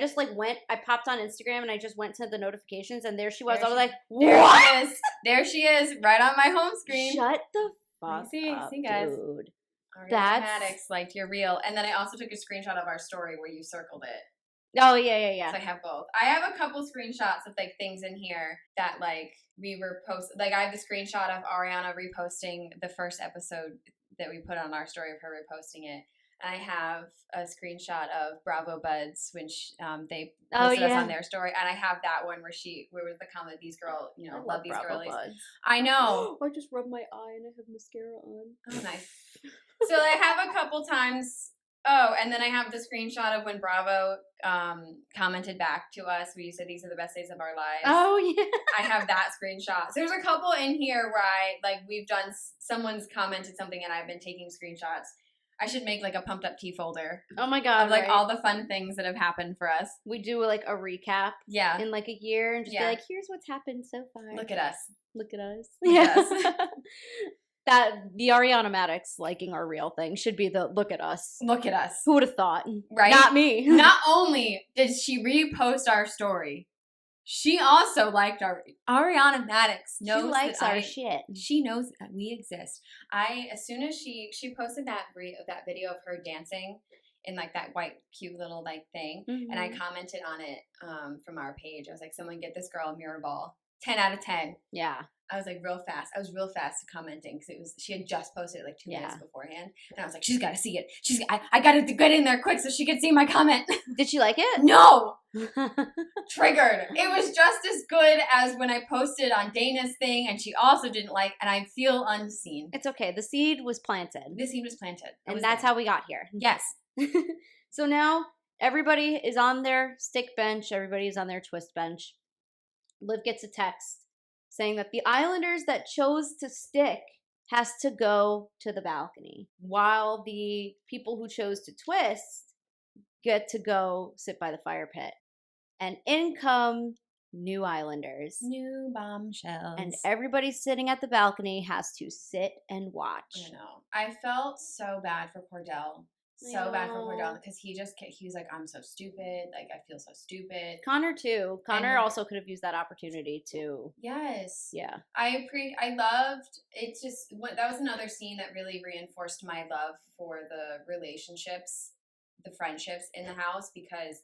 popped on Instagram and I just went to the notifications, and there she was. I was like, what? There she is, right on my home screen. Shut the fuck up, see guys. Dude. Ariana Maddox liked your reel. And then I also took a screenshot of our story where you circled it. Oh, yeah. So I have both. I have a couple screenshots of like things in here that like we were posted. Like I have the screenshot of Ariana reposting the first episode that we put on our story of her reposting it. And I have a screenshot of Bravo Buds when they posted us on their story, and I have that one where was the comment, these girls, love these Bravo girlies. Buds. I know. I just rubbed my eye and I have mascara on. Oh, nice. So I have a couple times. Oh, and then I have the screenshot of when Bravo commented back to us. We said these are the best days of our lives. Oh, yeah. I have that screenshot. So there's a couple in here where someone's commented something and I've been taking screenshots. I should make like a pumped up tea folder. Oh my God. Of like all the fun things that have happened for us. We do like a recap. Yeah. In like a year and just be like, here's what's happened so far. Look at us. Look at us. Look at us. That the Ariana Maddox liking our real thing should be the look at us. Look at us. Who would have thought? Right? Not me. Not only did she repost our story, she also liked Ariana Maddox knows she likes our shit. She knows that we exist. As soon as she posted that video of her dancing in like that white cute little like thing, and I commented on it from our page. I was like, someone get this girl a mirror ball. 10 out of 10. Yeah. I was like real fast. I was real fast commenting because she had just posted it like 2 minutes beforehand, and I was like, she's got to see it. I got to get in there quick so she could see my comment. Did she like it? No. Triggered. It was just as good as when I posted on Dana's thing, and she also didn't like, and I feel unseen. It's okay. The seed was planted. And that's how we got here. Yes. So now everybody is on their stick bench. Everybody is on their twist bench. Liv gets a text saying that the Islanders that chose to stick has to go to the balcony, while the people who chose to twist get to go sit by the fire pit. And in come new Islanders. New bombshells. And everybody sitting at the balcony has to sit and watch. I know. I felt so bad for Cordell. So bad for Cordell because he was like, I'm so stupid. Like, I feel so stupid. Connor, too. Connor also could have used that opportunity to. Yes. Yeah. I loved, it's just, that was another scene that really reinforced my love for the relationships, the friendships in the house, because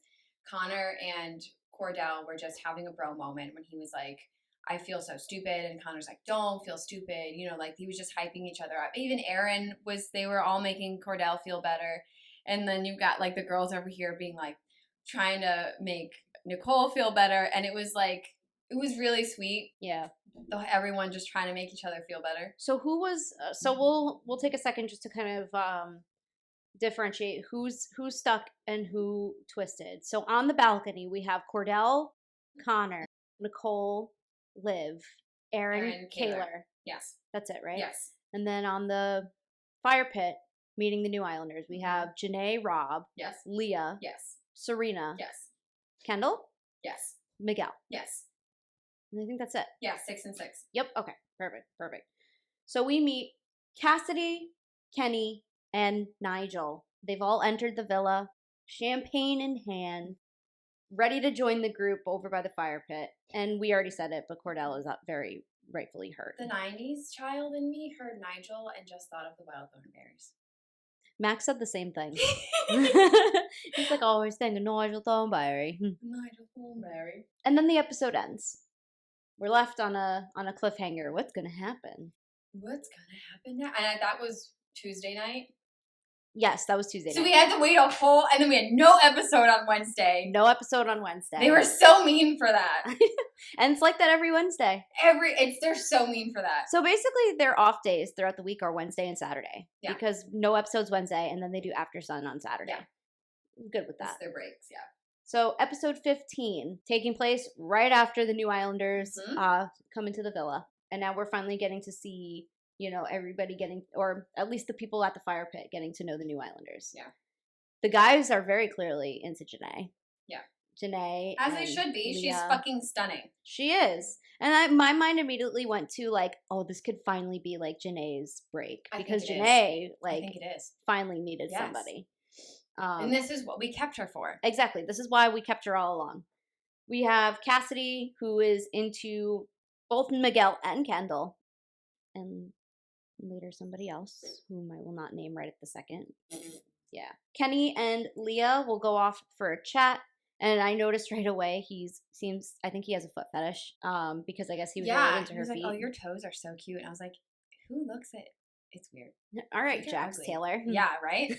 Connor and Cordell were just having a bro moment when he was like, I feel so stupid, and Connor's like, don't feel stupid, you know, like he was just hyping each other up. Even Aaron they were all making Cordell feel better, and then you've got like the girls over here being like trying to make Nicole feel better, and it was like, it was really sweet. Yeah. Everyone just trying to make each other feel better. So who was, we'll take a second just to kind of differentiate who's stuck and who twisted. So on the balcony, we have Cordell, Connor, Nicole, Liv, Aaron, Kaylor. Yes. That's it, right? Yes. And then on the fire pit, meeting the new Islanders, we have Janae, Rob. Yes. Leah. Yes. Serena. Yes. Kendall. Yes. Miguel. Yes. And I think that's it. Yeah, 6 and 6. Yep. Okay. Perfect. So we meet Cassidy, Kenny, and Nigel. They've all entered the villa, champagne in hand, ready to join the group over by the fire pit. And we already said it, but Cordell is very rightfully hurt. The 90s child in me heard Nigel and just thought of the Wild Thornberrys. Max said the same thing. He's like, always thinking Nigel Thornberry. Nigel Thornberry. And then the episode ends. We're left on a cliffhanger. What's gonna happen? What's gonna happen now? And that was Tuesday night. Yes, that was Tuesday night. So we had to wait a whole, and then we had no episode on Wednesday. No episode on Wednesday. They were so mean for that. And it's like that every Wednesday. They're so mean for that. So basically, their off days throughout the week are Wednesday and Saturday. Yeah. Because no episodes Wednesday, and then they do After Sun on Saturday. Yeah. I'm good with that. That's their breaks, yeah. So episode 15, taking place right after the new Islanders come into the villa. And now we're finally getting to see, you know, everybody getting, or at least the people at the fire pit getting to know the new Islanders. Yeah. The guys are very clearly into Janae. Yeah. Janae. As they should be. Leah. She's fucking stunning. She is. And my mind immediately went to like, oh, this could finally be like Janae's break. Because Janae, like, I think it is. Finally needed somebody. And this is what we kept her for. Exactly. This is why we kept her all along. We have Cassidy, who is into both Miguel and Kendall. And later somebody else, whom I will not name right at the second. Yeah. Kenny and Leah will go off for a chat. And I noticed right away I think he has a foot fetish. Because I guess he was really into her feet. Like, oh, your toes are so cute. And I was like, who looks at it's weird. All right, Jax Taylor. Yeah, right?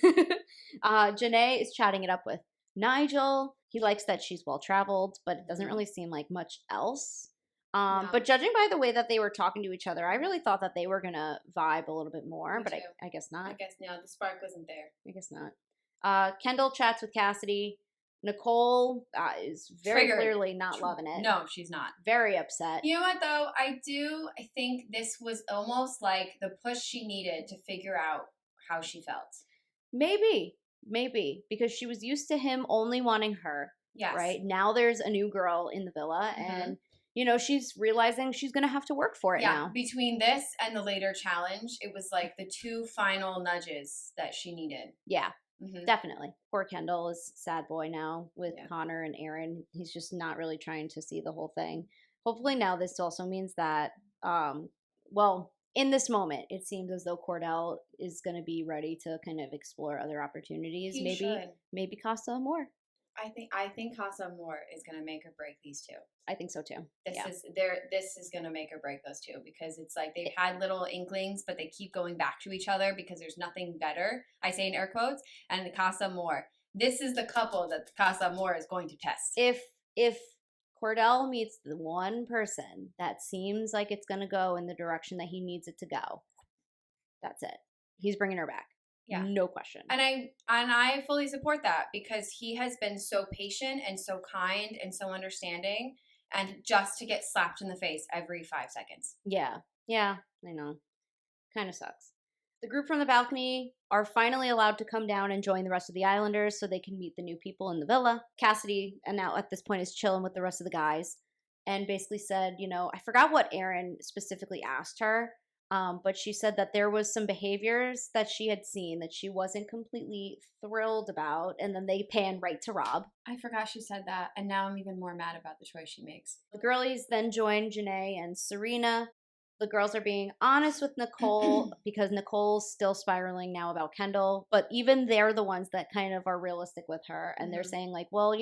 Janae is chatting it up with Nigel. He likes that she's well-traveled, but it doesn't really seem like much else. No. But judging by the way that they were talking to each other, I really thought that they were going to vibe a little bit more, but I guess not. I guess no, the spark wasn't there. I guess not. Kendall chats with Cassidy. Nicole is very clearly not loving it. No, she's not. Very upset. You know what, though? I think this was almost like the push she needed to figure out how she felt. Maybe. Because she was used to him only wanting her. Yes. Right? Now there's a new girl in the villa, and, you know, she's realizing she's going to have to work for it now. Between this and the later challenge, it was like the two final nudges that she needed. Yeah. Definitely. Poor Kendall is sad boy now with Connor and Aaron. He's just not really trying to see the whole thing. Hopefully now this also means that, in this moment, it seems as though Cordell is going to be ready to kind of explore other opportunities. Maybe Casa Amor. I think Casa Amor is going to make or break these two. I think so too. This is going to make or break those two, because it's like they've had little inklings, but they keep going back to each other because there's nothing better. I say in air quotes, and the Casa Amor. This is the couple that the Casa Amor is going to test. If Cordell meets the one person that seems like it's going to go in the direction that he needs it to go, that's it. He's bringing her back. Yeah. No question. And I fully support that, because he has been so patient and so kind and so understanding, and just to get slapped in the face every 5 seconds. Yeah, I know. Kind of sucks. The group from the balcony are finally allowed to come down and join the rest of the Islanders so they can meet the new people in the villa. Cassidy, and now at this point, is chilling with the rest of the guys. and basically said, I forgot what Aaron specifically asked her, but she said that there was some behaviors that she had seen that she wasn't completely thrilled about, and then they pan right to Rob. I forgot she said that, and now I'm even more mad about the choice she makes. The girlies then join Janae and Serena. The girls are being honest with Nicole because Nicole's still spiraling now about Kendall, but even they're the ones that kind of are realistic with her, and they're saying like, well,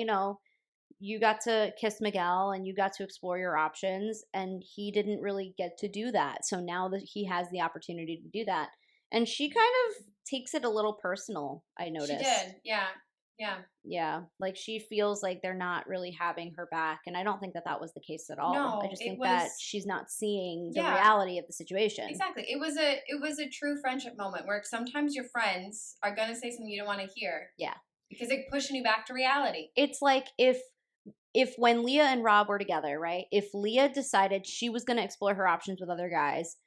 you got to kiss Miguel and you got to explore your options, and he didn't really get to do that. So now that he has the opportunity to do that. And she kind of takes it a little personal, I noticed. She did, yeah. Yeah. Yeah, like she feels like they're not really having her back, and I don't think that was the case at all. No, I just think that she's not seeing the Yeah. reality of the situation. Exactly. It was a true friendship moment where sometimes your friends are gonna say something you don't want to hear. Yeah. Because they're pushing you back to reality. It's like if when Leah and Rob were together, right? If Leah decided she was going to explore her options with other guys,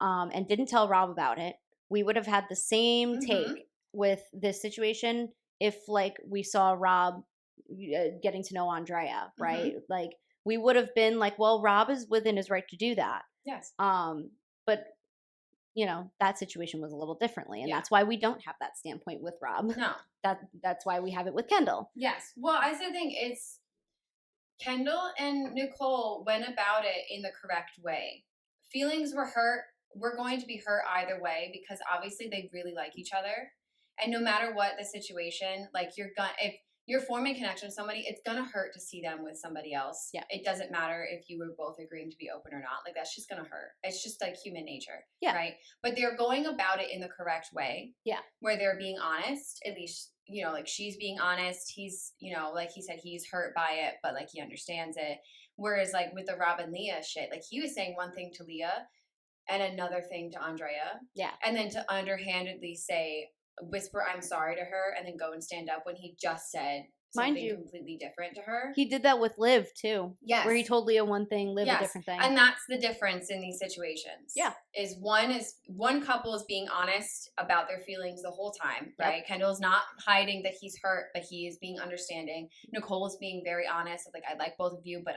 and didn't tell Rob about it, we would have had the same take with this situation. If like we saw Rob getting to know Andrea, right? Like we would have been like, well, Rob is within his right to do that. Yes. But that situation was a little differently, and that's why we don't have that standpoint with Rob. No. That's why we have it with Kendall. Yes. Well, I still think it's Kendall and Nicole went about it in the correct way. Feelings were hurt. We're going to be hurt either way because obviously they really like each other. And no matter what the situation, like if you're forming connection with somebody, it's gonna hurt to see them with somebody else. Yeah. It doesn't matter if you were both agreeing to be open or not. Like that's just gonna hurt. It's just like human nature. Yeah. Right. But they're going about it in the correct way. Yeah. Where they're being honest, at least, like she's being honest. He's, like he said, he's hurt by it, but like he understands it. Whereas like with the Rob and Leah shit, like he was saying one thing to Leah and another thing to Andrea. Yeah. And then to underhandedly whisper I'm sorry to her and then go and stand up when he just said something completely different to her. He did that with Liv too. Yes. Where he told Leah one thing, Liv a different thing. And that's the difference in these situations. Yeah. Is one couple is being honest about their feelings the whole time, right? Yep. Kendall's not hiding that he's hurt, but he is being understanding. Nicole is being very honest, like I like both of you, but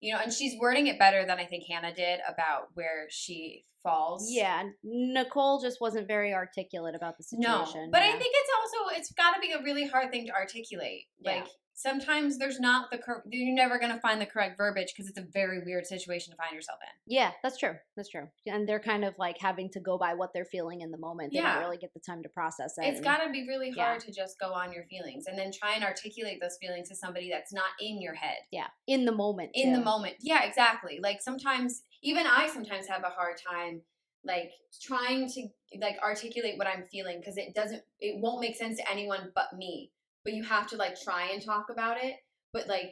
and she's wording it better than I think Hannah did about where she falls. Yeah, Nicole just wasn't very articulate about the situation. No, but I think it's got to be a really hard thing to articulate. Like sometimes there's not you're never going to find the correct verbiage because it's a very weird situation to find yourself in. Yeah, that's true. That's true. And they're kind of like having to go by what they're feeling in the moment. They don't really get the time to process it. It's got to be really hard to just go on your feelings and then try and articulate those feelings to somebody that's not in your head. Yeah, in the moment. In the moment. Yeah, exactly. Like sometimes, even I sometimes have a hard time like trying to like articulate what I'm feeling because it won't make sense to anyone but me. But you have to like try and talk about it. But like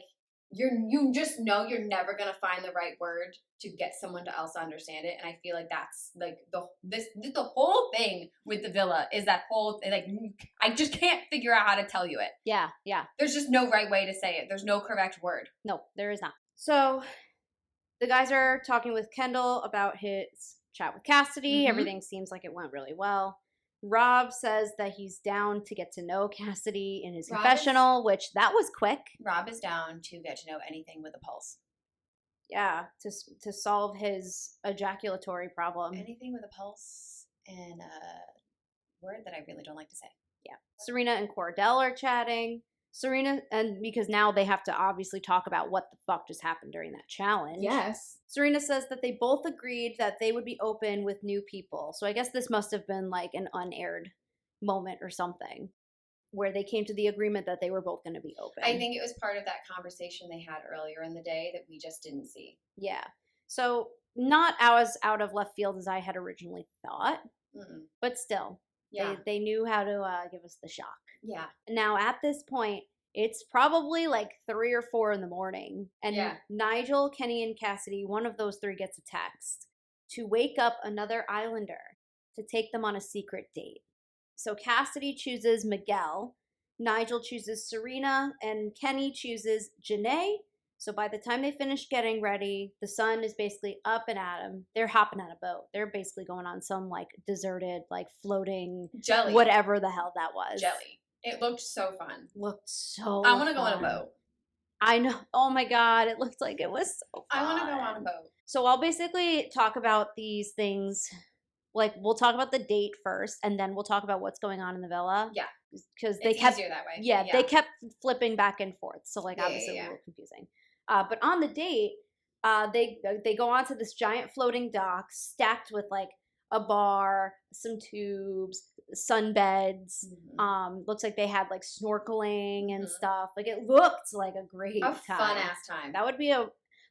you just know you're never gonna find the right word to get someone else to understand it. And I feel like that's like the whole thing with the villa is that whole like I just can't figure out how to tell you it. Yeah, yeah. There's just no right way to say it. There's no correct word. No, there is not. So the guys are talking with Kendall about his chat with Cassidy. Everything seems like it went really well. Rob says that he's down to get to know Cassidy in his confessional, which that was quick. Rob is down to get to know anything with a pulse. Yeah, to solve his ejaculatory problem. Anything with a pulse and a word that I really don't like to say. Yeah. Serena and Cordell are chatting. Serena, and because now they have to obviously talk about what the fuck just happened during that challenge. Yes. Serena says that they both agreed that they would be open with new people. So I guess this must have been like an unaired moment or something where they came to the agreement that they were both going to be open. I think it was part of that conversation they had earlier in the day that we just didn't see. Yeah. So not as out of left field as I had originally thought, but still. Yeah. They knew how to give us the shock. Yeah. Now, at this point, it's probably like 3 or 4 in the morning. And Nigel, Kenny, and Cassidy, one of those 3 gets a text to wake up another Islander to take them on a secret date. So Cassidy chooses Miguel, Nigel chooses Serena, and Kenny chooses Janae. So by the time they finish getting ready, the sun is basically up and at them. They're hopping on a boat. They're basically going on some like deserted, like floating jelly, whatever the hell that was. Jelly. It looked so fun. Looked so I want to go on a boat. I know. Oh my God. It looked like it was so I want to go on a fun. boat. So I'll basically talk about these things. Like, we'll talk about the date first, and then we'll talk about what's going on in the villa. Yeah. Because It's easier that way. yeah, they kept flipping back and forth. So, like, Yeah, obviously, yeah, a yeah. little confusing. But on the date, they go onto this giant floating dock stacked with, like, a bar, some tubes, sunbeds. Looks like they had, like, snorkeling and stuff. Like, it looked like a great A time. fun-ass time. That would be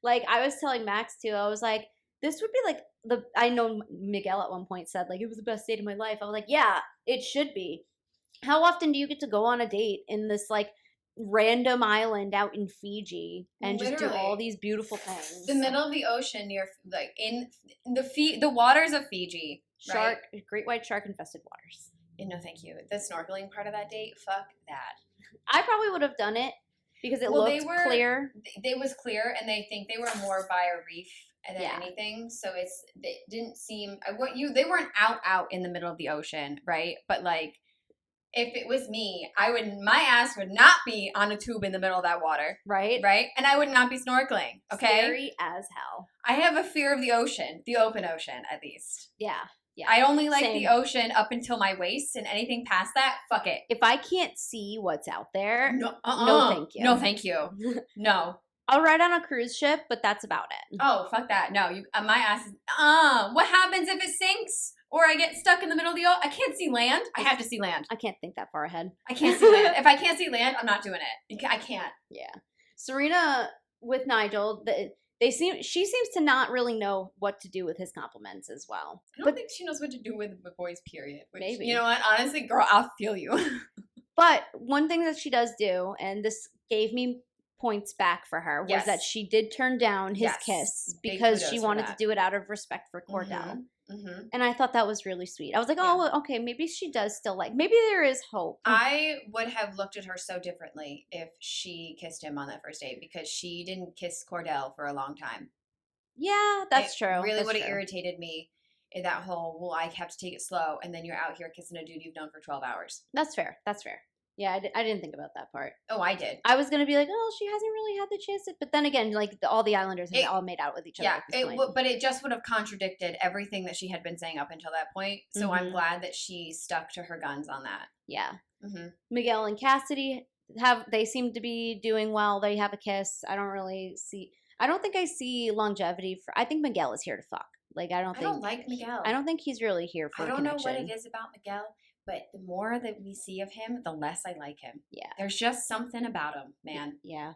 like, I was telling Max, too, I was like, this would be like I know Miguel at one point said, like, it was the best date of my life. I was like, yeah, it should be. How often do you get to go on a date in this, like, random island out in Fiji and just do all Literally. these beautiful things? The middle of the ocean near, like, in the waters of Fiji. Shark, great white shark infested waters. No, thank you. The snorkeling part of that date, fuck that. I probably would have done it because it Well, looked clear. It was clear, and they think they were more by a reef than Yeah. anything. So it didn't seem they weren't out in the middle of the ocean, right? But like, if it was me, my ass would not be on a tube in the middle of that water, Right? right? And I would not be snorkeling. Okay, Scary as hell. I have a fear of the ocean, the open ocean, at least. Yeah. Yeah. I only like Same. the ocean up until my waist, and anything past that, fuck it. If I can't see what's out there, No, no thank you. No, thank you. No. I'll ride on a cruise ship, but that's about it. Oh, fuck that. No, my ass is, what happens if it sinks? Or I get stuck in the middle of the ocean? I can't see land. I have to see land. I can't think that far ahead. I can't see land. If I can't see land, I'm not doing it. I can't. Yeah. Serena with Nigel, she seems to not really know what to do with his compliments as well. I don't think she knows what to do with the boys, period. Which, Maybe. You know what? Honestly, girl, I'll feel you. But one thing that she does do, and this gave me points back for her, was that she did turn down his kiss because she wanted to do it out of respect for Cordell. Mm-hmm. And I thought that was really sweet. I was like, oh, okay, maybe she does still maybe there is hope. I would have looked at her so differently if she kissed him on that first date, because she didn't kiss Cordell for a long time. Yeah, that's true. Really would have irritated me in that whole, well, I have to take it slow, and then you're out here kissing a dude you've known for 12 hours. That's fair. That's fair. Yeah, I didn't think about that part. Oh, I did. I was gonna be like, oh, she hasn't really had the chance to, but then again, like all the Islanders had all made out with each other. Yeah, at this point. but it just would have contradicted everything that she had been saying up until that point. So I'm glad that she stuck to her guns on that. Yeah. Mm-hmm. Miguel and Cassidy they seem to be doing well. They have a kiss. I don't think I see longevity I think Miguel is here to fuck. Like I don't like Miguel. I don't think he's really here for. I don't know what it is about Miguel. But the more that we see of him, the less I like him. Yeah. There's just something about him, man. Yeah.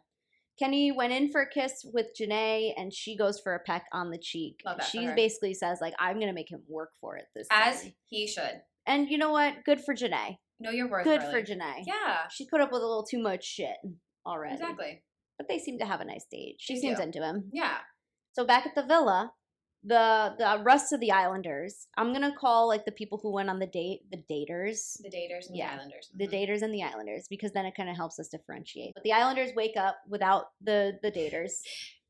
Kenny went in for a kiss with Janae, and she goes for a peck on the cheek. She basically says, like, I'm going to make him work for it this time. As he should. And you know what? Good for Janae. Know your worth, Good for Janae. Yeah. She put up with a little too much shit already. Exactly. But they seem to have a nice date. She seems into him. Yeah. So back at the villa, the rest of the Islanders, I'm gonna call like the people who went on the date the daters. The daters and the Islanders. The daters and the Islanders, because then it kind of helps us differentiate. But the Islanders wake up without the daters.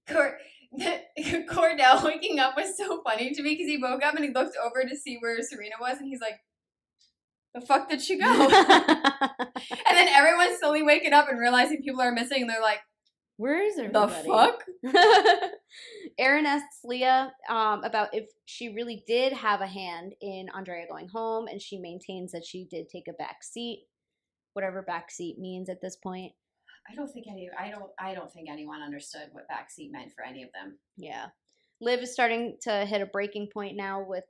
Cordell waking up was so funny to me because he woke up and he looked over to see where Serena was, and he's like, the fuck did she go? And then everyone's slowly waking up and realizing people are missing, and they're like, where is everybody? The fuck? Aaron asks Leah about if she really did have a hand in Andrea going home, and she maintains that she did take a back seat, whatever back seat means at this point. I don't think anyone understood what back seat meant for any of them. Yeah. Liv is starting to hit a breaking point now with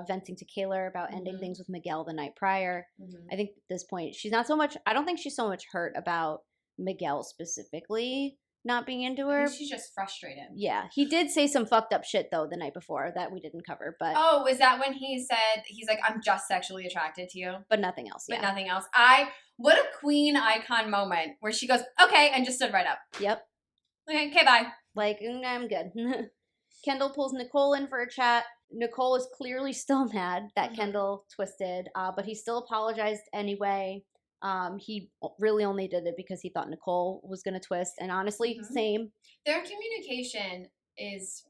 venting to Kaylor about ending things with Miguel the night prior. I think at this point I don't think she's so much hurt about Miguel specifically not being into her. She's just frustrated. Yeah. He did say some fucked up shit though the night before that we didn't cover, but oh, is that when he said he's like, I'm just sexually attracted to you? But nothing else. But nothing else. What a queen icon moment where she goes, okay, and just stood right up. Yep. Okay, bye. Like, I'm good. Kendall pulls Nicole in for a chat. Nicole is clearly still mad that Kendall twisted, but he still apologized anyway. He really only did it because he thought Nicole was going to twist, and honestly, same. Their communication is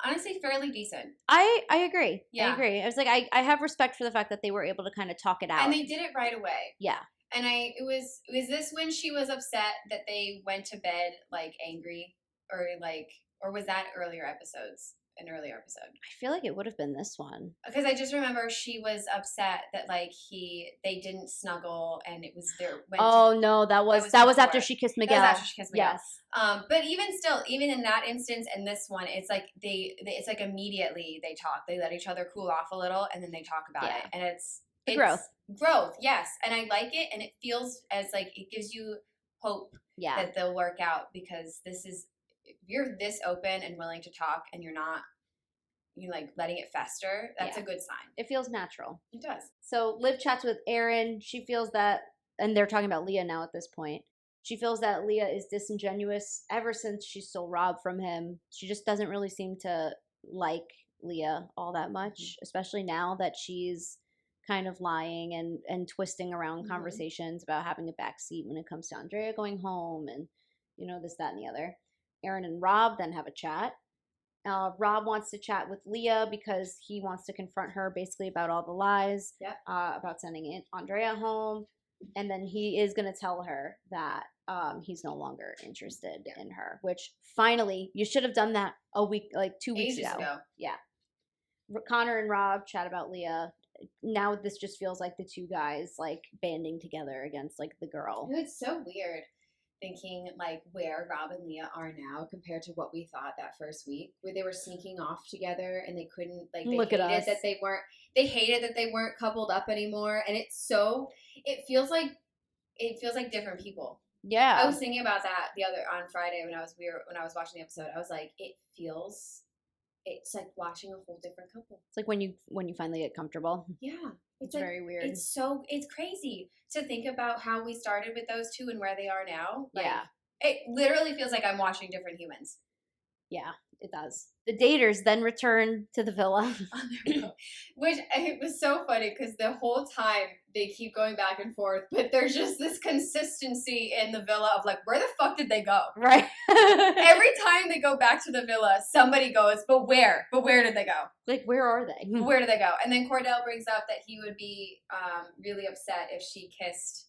honestly fairly decent. I agree. Yeah. I agree. I was like, I have respect for the fact that they were able to kind of talk it out. And they did it right away. Yeah. And was this when she was upset that they went to bed like angry, or was that an earlier episode? I feel like it would have been this one. Because I just remember she was upset that like they didn't snuggle, and it was their. No, that was after she kissed Miguel. That was after she kissed Miguel. Yes. But even in that instance and this one, it's like it's like immediately they talk. They let each other cool off a little, and then they talk about it, and it's growth, yes. And I like it, and it feels as like it gives you hope that they'll work out, because if you're this open and willing to talk, and you're like letting it fester, that's a good sign. It feels natural. It does. So Liv chats with Aaron. She feels that, and they're talking about Leah now at this point. She feels that Leah is disingenuous ever since she stole Rob from him. She just doesn't really seem to like Leah all that much, especially now that she's kind of lying and twisting around conversations about having a backseat when it comes to Andrea going home and, this, that, and the other. Aaron and Rob then have a chat. Rob wants to chat with Leah because he wants to confront her basically about all the lies about sending Andrea home. And then he is going to tell her that he's no longer interested in her, which finally, you should have done that 2 weeks ago. Yeah. Connor and Rob chat about Leah. Now this just feels like the two guys like banding together against like the girl. It's so weird thinking like where Rob and Leah are now compared to what we thought that first week, where they were sneaking off together and they couldn't they hated that they weren't coupled up anymore, and it feels like different people. Yeah. I was thinking about that on Friday when I was watching the episode. I was like, it's like watching a whole different couple. It's like when you finally get comfortable. Yeah. It's like, very weird. It's crazy to think about how we started with those two and where they are now. Like, it literally feels like I'm watching different humans. Yeah, it does. The daters then return to the villa. Which, it was so funny because the whole time they keep going back and forth, but there's just this consistency in the villa of like, where the fuck did they go? Right. Every time they go back to the villa, somebody goes, but where? But where did they go? Like, where are they? Where did they go? And then Cordell brings up that he would be really upset if she kissed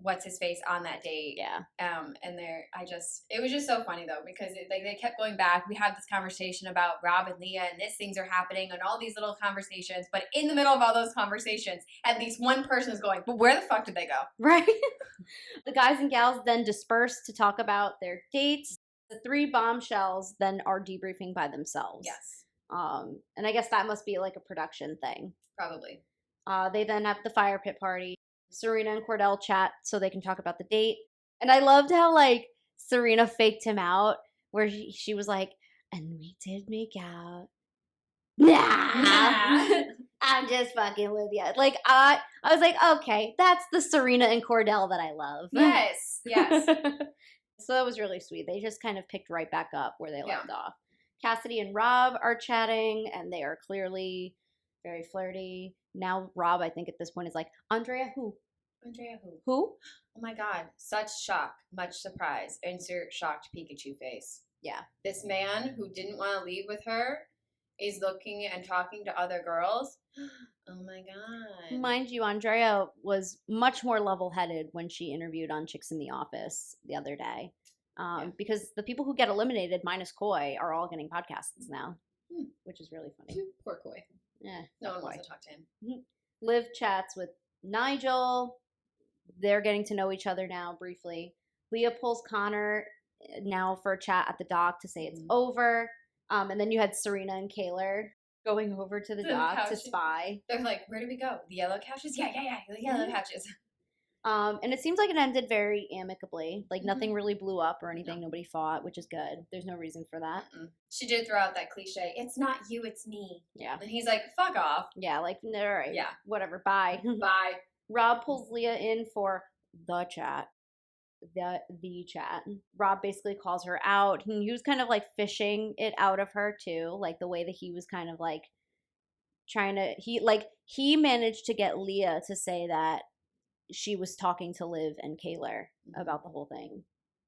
what's his face on that date. Yeah. And it was just so funny though, because they kept going back. We had this conversation about Rob and Leah and things are happening and all these little conversations, but in the middle of all those conversations, at least one person is going, but where the fuck did they go? Right. The guys and gals then disperse to talk about their dates. The three bombshells then are debriefing by themselves. Yes. And I guess that must be like a production thing. Probably. They then have the fire pit party. Serena and Cordell chat so they can talk about the date. And I loved how, like, Serena faked him out, where she was like, and we did make out. Nah. I'm just fucking with you. Like, I was like, okay, that's the Serena and Cordell that I love. Yes. So that was really sweet. They just kind of picked right back up where they left off. Cassidy and Rob are chatting, and they are clearly very flirty. Now Rob, I think at this point, is like, Andrea who? Andrea who? Who? Oh my God. Such shock. Much surprise. Insert shocked Pikachu face. Yeah. This man who didn't want to leave with her is looking and talking to other girls. Oh my God. Mind you, Andrea was much more level-headed when she interviewed on Chicks in the Office the other day. Because the people who get eliminated, minus Coy, are all getting podcasts now, which is really funny. Poor Coy. Yeah, no one wants to talk to him. Liv chats with Nigel. They're getting to know each other now briefly. Leah pulls Connor now for a chat at the dock to say it's over. And then you had Serena and Kaylor going over to the dock to spy. They're like, where do we go? The yellow couches? Yeah. The yellow couches. And it seems like it ended very amicably. Like, nothing really blew up or anything. No. Nobody fought, which is good. There's no reason for that. She did throw out that cliche, it's not you, it's me. Yeah. And he's like, fuck off. Yeah, like, all right. Yeah. Whatever, bye. Bye. Rob pulls Leah in for the chat. The chat. Rob basically calls her out. He was kind of, like, fishing it out of her, too. Like, the way that he was kind of, like, trying to... He managed to get Leah to say that she was talking to Liv and Kaylor about the whole thing.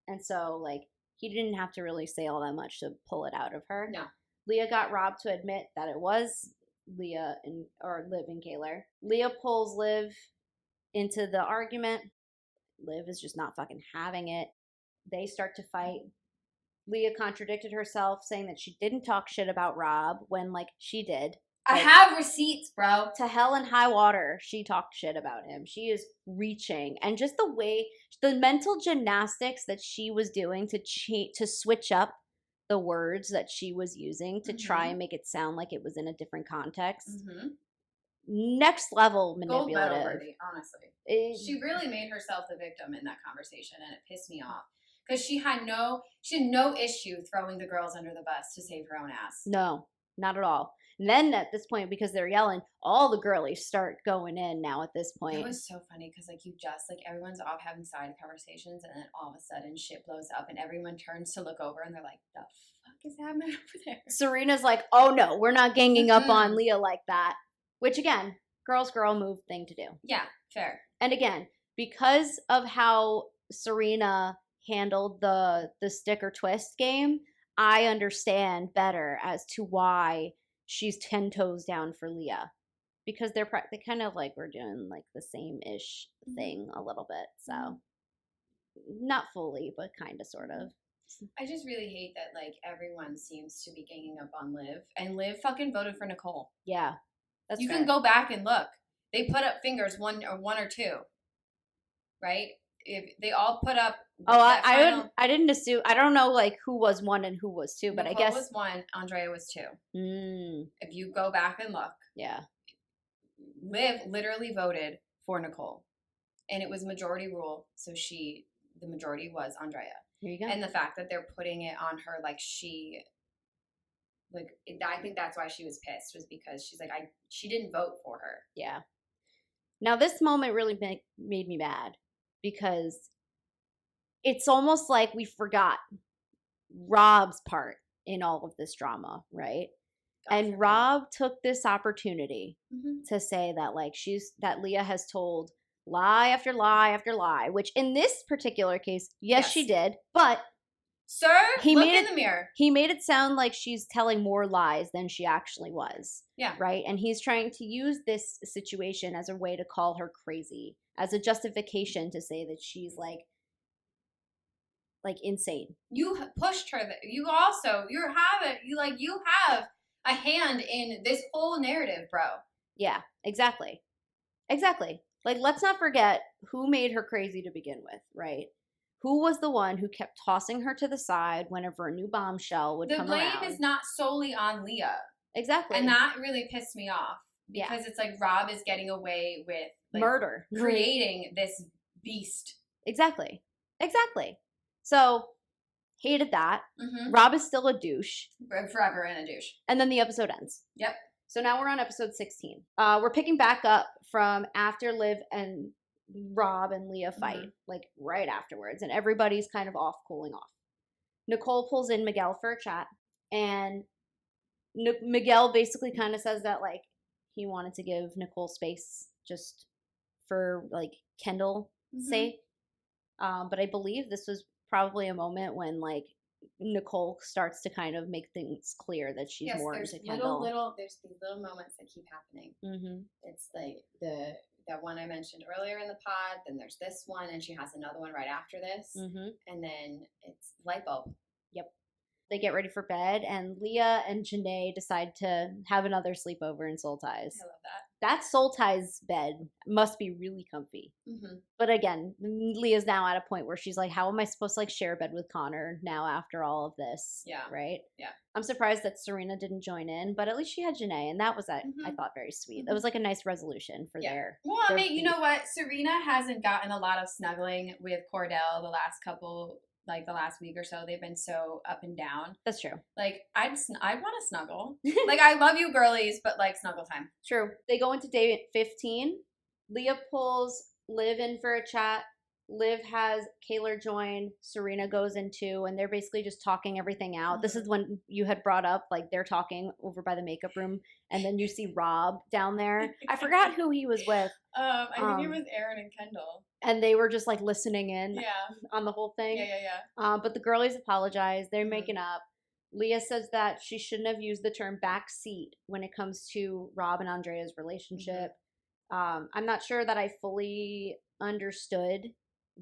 And so, like, he didn't have to really say all that much to pull it out of her. No. Leah got Rob to admit that it was Liv and Kaylor. Leah pulls Liv into the argument. Liv is just not fucking having it. They start to fight. Leah contradicted herself, saying that she didn't talk shit about Rob when, like, she did. I Like, have receipts, bro. to hell and high water, she talked shit about him. She is reaching, and just the way, the mental gymnastics that she was doing to switch up the words that she was using to try and make it sound like it was in a different context. Next level Gold medal manipulative. worthy, honestly. She really made herself the victim in that conversation, and it pissed me off because she had no issue throwing the girls under the bus to save her own ass. No, not at all. And then at this point, because they're yelling, all the girlies start going in now at this point. It was so funny because, like, everyone's off having side conversations, and then all of a sudden shit blows up, and everyone turns to look over, and they're like, the fuck is happening over there? Serena's like, oh no, we're not ganging up on Leah like that. Which, again, girl move thing to do. Yeah, fair. And again, because of how Serena handled the stick or twist game, I understand better as to why she's 10 toes down for Leah. Because they kind of like were doing like the same-ish thing a little bit. So, not fully, but kind of, sort of. I just really hate that, like, everyone seems to be ganging up on Liv. And Liv fucking voted for Nicole. Yeah. You can go back and look. They put up fingers, one or two, right? If they all put up. Oh, I didn't assume. I don't know like who was 1 and who was 2, but Nicole I guess was 1, Andrea was 2. Mm, If you go back and look, yeah, Liv literally voted for Nicole, and it was majority rule. So the majority was Andrea. Here you go. And the fact that they're putting it on her, like I think that's why she was pissed, was because she's like, she didn't vote for her. Yeah. Now this moment really made me mad because it's almost like we forgot Rob's part in all of this drama, right? And Rob took this opportunity to say that like that Leah has told lie after lie after lie, which in this particular case, yes. she did, but sir, look in the mirror. He made it sound like she's telling more lies than she actually was. Yeah. Right? And he's trying to use this situation as a way to call her crazy, as a justification to say that she's like insane. You pushed her. You have a hand in this whole narrative, bro. Yeah, exactly. Exactly. Like, let's not forget who made her crazy to begin with, right? Who was the one who kept tossing her to the side whenever a new bombshell would come around? The blame is not solely on Leah. Exactly. And that really pissed me off. Because it's like Rob is getting away with like, murder. Creating this beast. Exactly. Exactly. So, hated that. Rob is still a douche. Forever in a douche. And then the episode ends. Yep. So now we're on episode 16. We're picking back up from after Liv and Rob and Leah fight, like right afterwards, and everybody's kind of off, cooling off. Nicole pulls in Miguel for a chat, and Miguel basically kind of says that like he wanted to give Nicole space just for like Kendall's sake. But I believe this was probably a moment when like Nicole starts to kind of make things clear that she's more into Kendall. There's these little moments that keep happening. It's like that one I mentioned earlier in the pod, then there's this one, and she has another one right after this, and then it's light bulb. Yep. They get ready for bed, and Leah and Janae decide to have another sleepover in Soul Ties. I love that. That Soul Ties bed must be really comfy. But again, Leah's now at a point where she's like, how am I supposed to like share a bed with Connor now after all of this? Yeah. Right? Yeah. I'm surprised that Serena didn't join in, but at least she had Janae, and that was, I thought, very sweet. That was like a nice resolution for their Well, I mean, you know what? Serena hasn't gotten a lot of snuggling with Cordell the last week or so. They've been so up and down. That's true. Like, I'd want to snuggle. Like, I love you girlies, but like snuggle time. True. They go into day 15. Leah pulls Liv in for a chat. Liv has Kaylor join. Serena goes in too, and they're basically just talking everything out. This is when you had brought up, like, they're talking over by the makeup room, and then you see Rob down there. I forgot who he was with. I think it was Aaron and Kendall. And they were just, like, listening in on the whole thing. Yeah. But the girlies apologize. They're making up. Leah says that she shouldn't have used the term backseat when it comes to Rob and Andrea's relationship. I'm not sure that I fully understood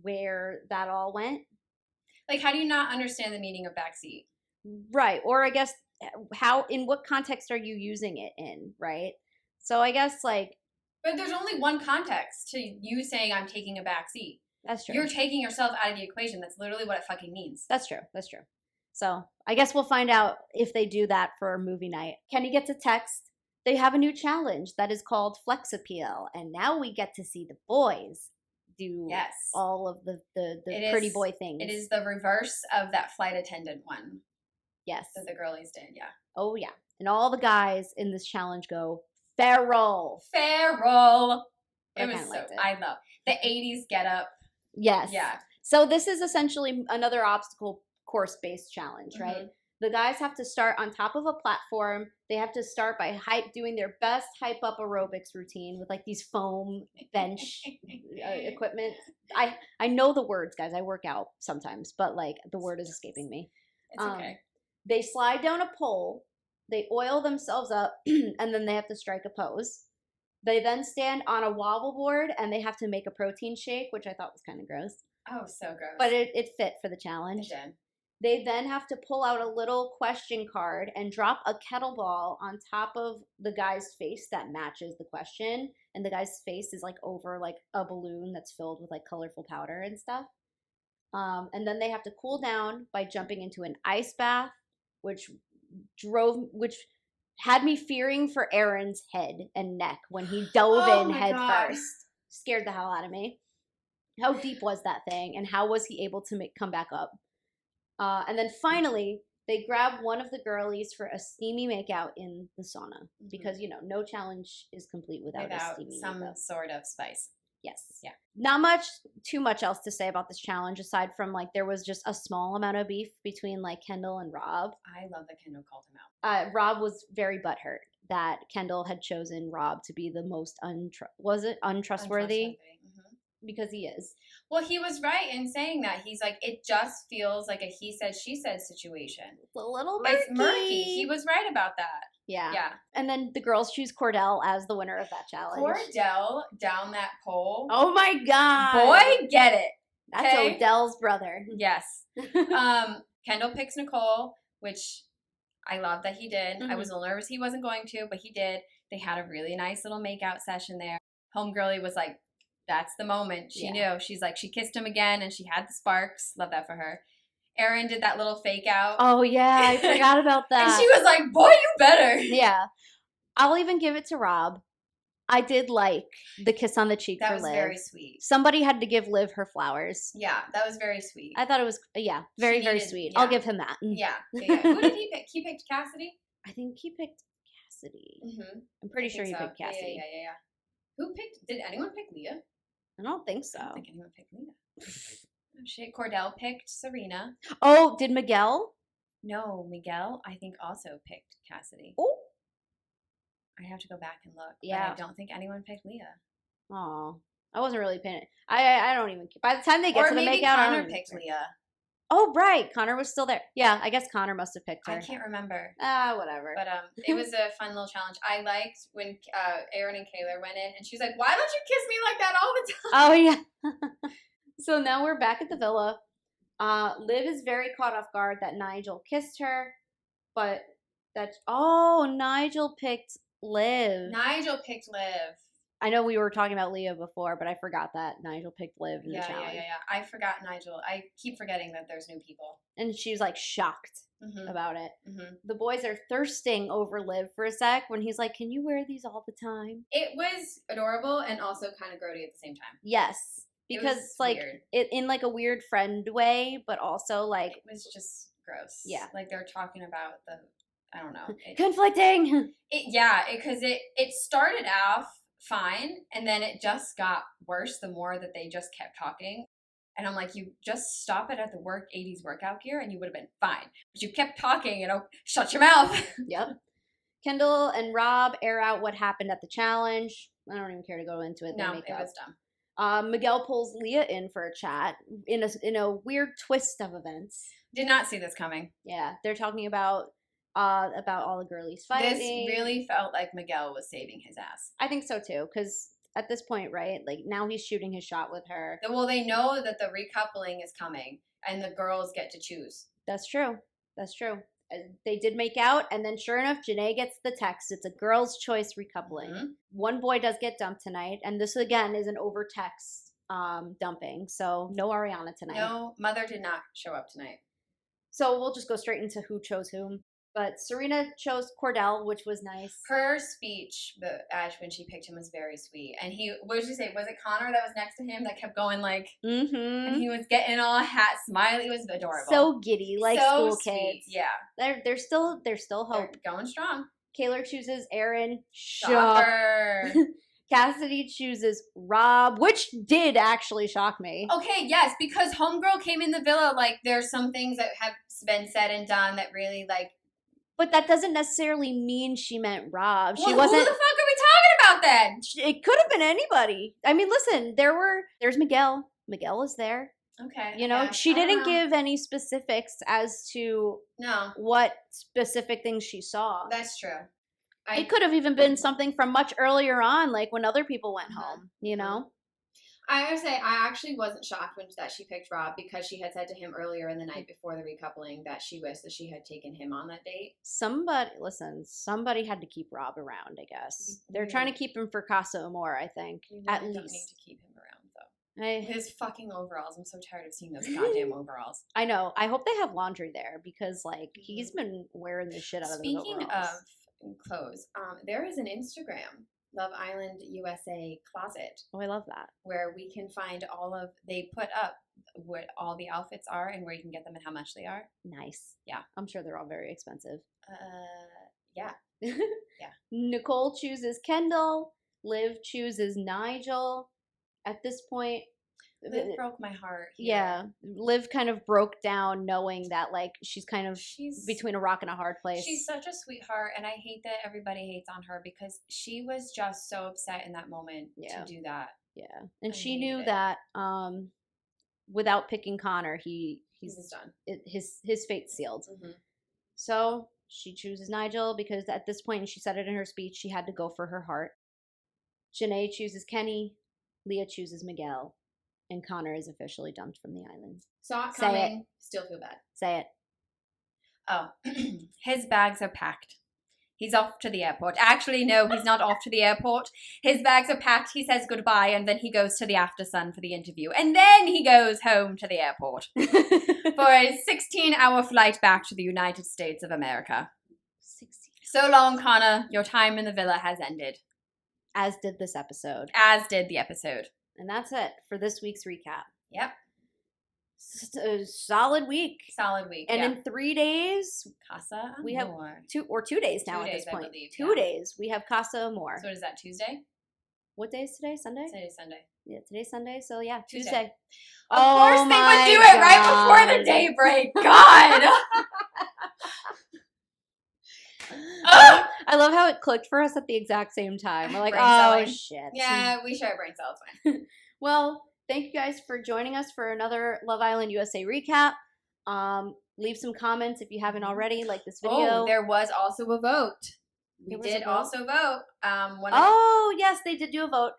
where that all went. Like, how do you not understand the meaning of backseat? Right. Or I guess how, in what context are you using it in, right? So I guess like, But there's only one context to you saying I'm taking a backseat. that's true. You're taking yourself out of the equation. That's literally what it fucking means. That's true. That's true. So I guess we'll find out if they do that for movie night. Kenny gets a text. They have a new challenge that is called Flex Appeal, and now we get to see the boys do Yes. all of the It pretty is- boy things. It is the reverse of that flight attendant one Yes. that the girlies did. Yeah. Oh yeah. And all the guys in this challenge go feral. Feral. I It was kinda so. liked it. I love the '80s get up. Yes. Yeah. So this is essentially another obstacle course based challenge, right? Mhm. The guys have to start on top of a platform. They have to start by doing their best hype up aerobics routine with like these foam bench equipment. I know the words, guys. I work out sometimes, but like the word is escaping me. It's okay. They slide down a pole. They oil themselves up, and then they have to strike a pose. They then stand on a wobble board, and they have to make a protein shake, which I thought was kind of gross. Oh, so gross. But it fit for the It challenge. did. They then have to pull out a little question card and drop a kettlebell on top of the guy's face that matches the question. And the guy's face is like over like a balloon that's filled with like colorful powder and stuff. And then they have to cool down by jumping into an ice bath, which had me fearing for Aaron's head and neck when he dove Oh in my head God. first. Scared the hell out of me. How deep was that thing, and how was he able to come back up? And then finally, they grab one of the girlies for a steamy makeout in the sauna because no challenge is complete without a steamy some makeout. sort of spice. Yes. Yeah. Not too much else to say about this challenge aside from like there was just a small amount of beef between like Kendall and Rob. I love that Kendall called him out. Rob was very butthurt that Kendall had chosen Rob to be the most untrustworthy Mhm. because he is. Well, he was right in saying that. He's like, it just feels like a he said, she said situation. It's a little murky. It's murky. He was right about that. Yeah. Yeah. And then the girls choose Cordell as the winner of that challenge. Cordell down that pole. Oh my God. Boy, get it. That's okay? Odell's brother. Yes. Kendall picks Nicole, which I love that he did. I was a little nervous he wasn't going to, but he did. They had a really nice little makeout session there. Homegirlie was like, that's the moment. She knew. She's like, she kissed him again and she had the sparks. Love that for her. Erin did that little fake out. Oh, yeah. I forgot about that. And she was like, boy, you better. Yeah. I'll even give it to Rob. I did like the kiss on the cheek That for was Liv. very sweet. Somebody had to give Liv her flowers. Yeah, that was very sweet. I thought it was, very, very needed- sweet. yeah. I'll give him that. Yeah. Who did he pick? He picked Cassidy? I think he picked Cassidy. Mm-hmm. I'm pretty sure he picked Cassidy. Yeah. Who picked? Did anyone pick Leah? I don't think so. I don't think anyone picked Leah. Oh, shit. Cordell picked Serena. Oh, did Miguel? No, Miguel, I think also picked Cassidy. Oh. I have to go back and look. Yeah. But I don't think anyone picked Leah. Oh, I wasn't really paying it. I don't even. By the time they get Or to the maybe makeout, I Connor don't picked care. Leah. Oh, right. Connor was still there. Yeah, I guess Connor must have picked her. I can't remember. Whatever. But it was a fun little challenge. I liked when Erin and Kayla went in, and she was like, "Why don't you kiss me like that all the time?" Oh yeah. So now we're back at the villa. Liv is very caught off guard that Nigel kissed her, but Nigel picked Liv. Nigel picked Liv. I know we were talking about Leah before, but I forgot that Nigel picked Liv in the Yeah. challenge. I forgot Nigel. I keep forgetting that there's new people. And she was like shocked Mm-hmm. about it. Mm-hmm. The boys are thirsting over Liv for a sec when he's like, "Can you wear these all the time?" It was adorable and also kind of grody at the same time. Yes, It because was like weird. it in like a weird friend way, but also like It was just gross. Yeah. Like they're talking about I don't know. conflicting. Because it started off fine and then it just got worse the more that they just kept talking. And I'm like, you just stop it at the 80s workout gear and you would have been fine. But you kept talking and shut your mouth. Yep. Kendall and Rob air out what happened at the challenge. I don't even care to go into it. They No, make it up. was dumb. Miguel pulls Leah in for a chat in a weird twist of events. Did not see this coming. Yeah, they're talking about all the girlies fighting. This really felt like Miguel was saving his ass. I think so too, because at this point, right? Like now he's shooting his shot with her. Well, they know that the recoupling is coming, and the girls get to choose. That's true. That's true. They did make out, and then sure enough, Janae gets the text. It's a girl's choice recoupling. Mm-hmm. One boy does get dumped tonight, and this again is an over text dumping. So no Ariana tonight. No, Mother did not show up tonight. So we'll just go straight into who chose whom. But Serena chose Cordell, which was nice. Her speech, Ash, when she picked him, was very sweet. And what did she say? Was it Connor that was next to him that kept going like, and he was getting all smiley. It was adorable. So giddy, like so school sweet. kids. Yeah, there's still hope. They're going strong. Kaylor chooses Aaron. Shocker. Cassidy chooses Rob, which did actually shock me. Okay, yes, because Homegirl came in the villa like there's some things that have been said and done that really like. But that doesn't necessarily mean she meant Rob. She wasn't. wasn't. Who the fuck are we talking about then? It could have been anybody. I mean, listen, there's Miguel. Miguel was there. Okay. You know, yeah, she didn't give any specifics as to what specific things she saw. That's true. It could have even been something from much earlier on, like when other people went home, you know? I gotta say, I actually wasn't shocked that she picked Rob because she had said to him earlier in the night before the recoupling that she wished that she had taken him on that date. Somebody had to keep Rob around, I guess. They're trying to keep him for Casa Amor, I think. At least. Don't need to keep him around, though. His fucking overalls. I'm so tired of seeing those goddamn overalls. I know. I hope they have laundry there because, like, he's been wearing the shit out of those overalls. Speaking of clothes, there is an Instagram, Love Island USA Closet. Oh, I love that. Where we can find they put up what all the outfits are and where you can get them and how much they are. Nice. Yeah. I'm sure they're all very expensive. Yeah. Yeah. Nicole chooses Kendall. Liv chooses Nigel. At this point, Liv broke my heart. Yeah. Liv kind of broke down knowing that, like, she's between a rock and a hard place. She's such a sweetheart, and I hate that everybody hates on her because she was just so upset in that moment to do that. Yeah. And she knew that without picking Connor, he was done. His fate's sealed. Mm-hmm. So she chooses Nigel because at this point, and she said it in her speech, she had to go for her heart. Janae chooses Kenny. Leah chooses Miguel. And Connor is officially dumped from the island. Saw it coming. Still feel bad. Say it. Oh, his bags are packed. He's off to the airport. Actually, no, he's not off to the airport. His bags are packed. He says goodbye, and then he goes to the After Sun for the interview. And then he goes home to the airport for a 16-hour flight back to the United States of America. 16. So long, Connor. Your time in the villa has ended. As did this episode. As did the episode. And that's it for this week's recap. Yep. A solid week. And in 3 days, Casa we have Amor. 2 days now at this point. I believe, 2 days. We have Casa Amor. So what is that, Tuesday? What day is today? Sunday? Today's Sunday. Yeah, today's Sunday. So yeah, Tuesday. Of course they would do it right before the day break. God. I love how it clicked for us at the exact same time. We're like, shit. Yeah, we share brain cells. Fine. Well, thank you guys for joining us for another Love Island USA recap. Leave some comments if you haven't already, like this video. Oh, there was also a vote. We did also vote. Yes, they did do a vote.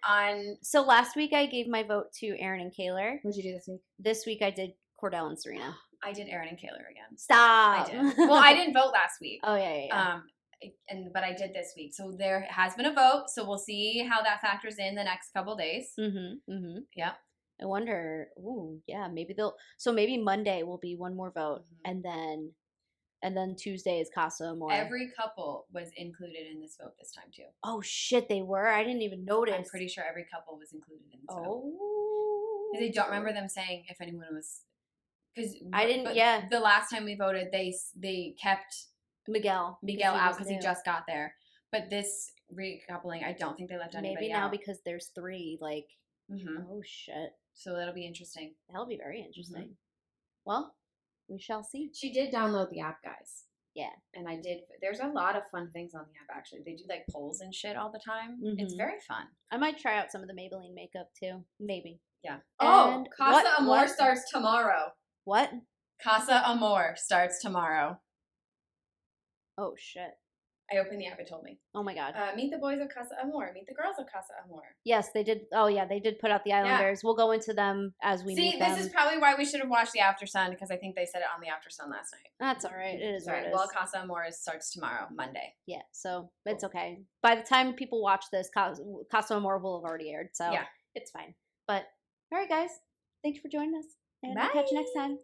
So last week I gave my vote to Aaron and Kaylor. What did you do this week? This week I did Cordell and Serena. I did Aaron and Kaylor again. Stop. I did. Well, I didn't vote last week. Oh, yeah. But I did this week. So there has been a vote. So we'll see how that factors in the next couple days. Yeah. I wonder. Ooh, yeah. Maybe maybe Monday will be one more vote, and then Tuesday is Casa Amor. Every couple was included in this vote this time too. Oh shit, they were. I didn't even notice. I'm pretty sure every couple was included in this vote. Oh. I don't remember them saying if anyone was. Because I didn't. Yeah. The last time we voted, they kept Miguel out because he just got there. But this recoupling, I don't think they left anybody Maybe out. now because there's 3, like, oh shit. So that'll be interesting. That'll be very interesting. Well, we shall see. She did download the app, guys. Yeah. And I did. There's a lot of fun things on the app, actually. They do, like, polls and shit all the time. It's very fun. I might try out some of the Maybelline makeup, too. Maybe. Yeah. And Casa Amor starts tomorrow. What? Casa Amor starts tomorrow. Oh, shit. I opened the app. It told me. Oh my god. Meet the boys of Casa Amor. Meet the girls of Casa Amor. Yes, they did. Oh yeah, they did put out the Islanders. We'll go into them as we meet them. This is probably why we should have watched the After Sun, because I think they said it on the After Sun last night. That's all right. It is All what right. it is. Well, Casa Amor starts tomorrow, Monday. Yeah, so it's okay. By the time people watch this, Casa Amor will have already aired, so Yeah. it's fine. But all right, guys, thanks for joining us, and Bye. we'll catch you next time.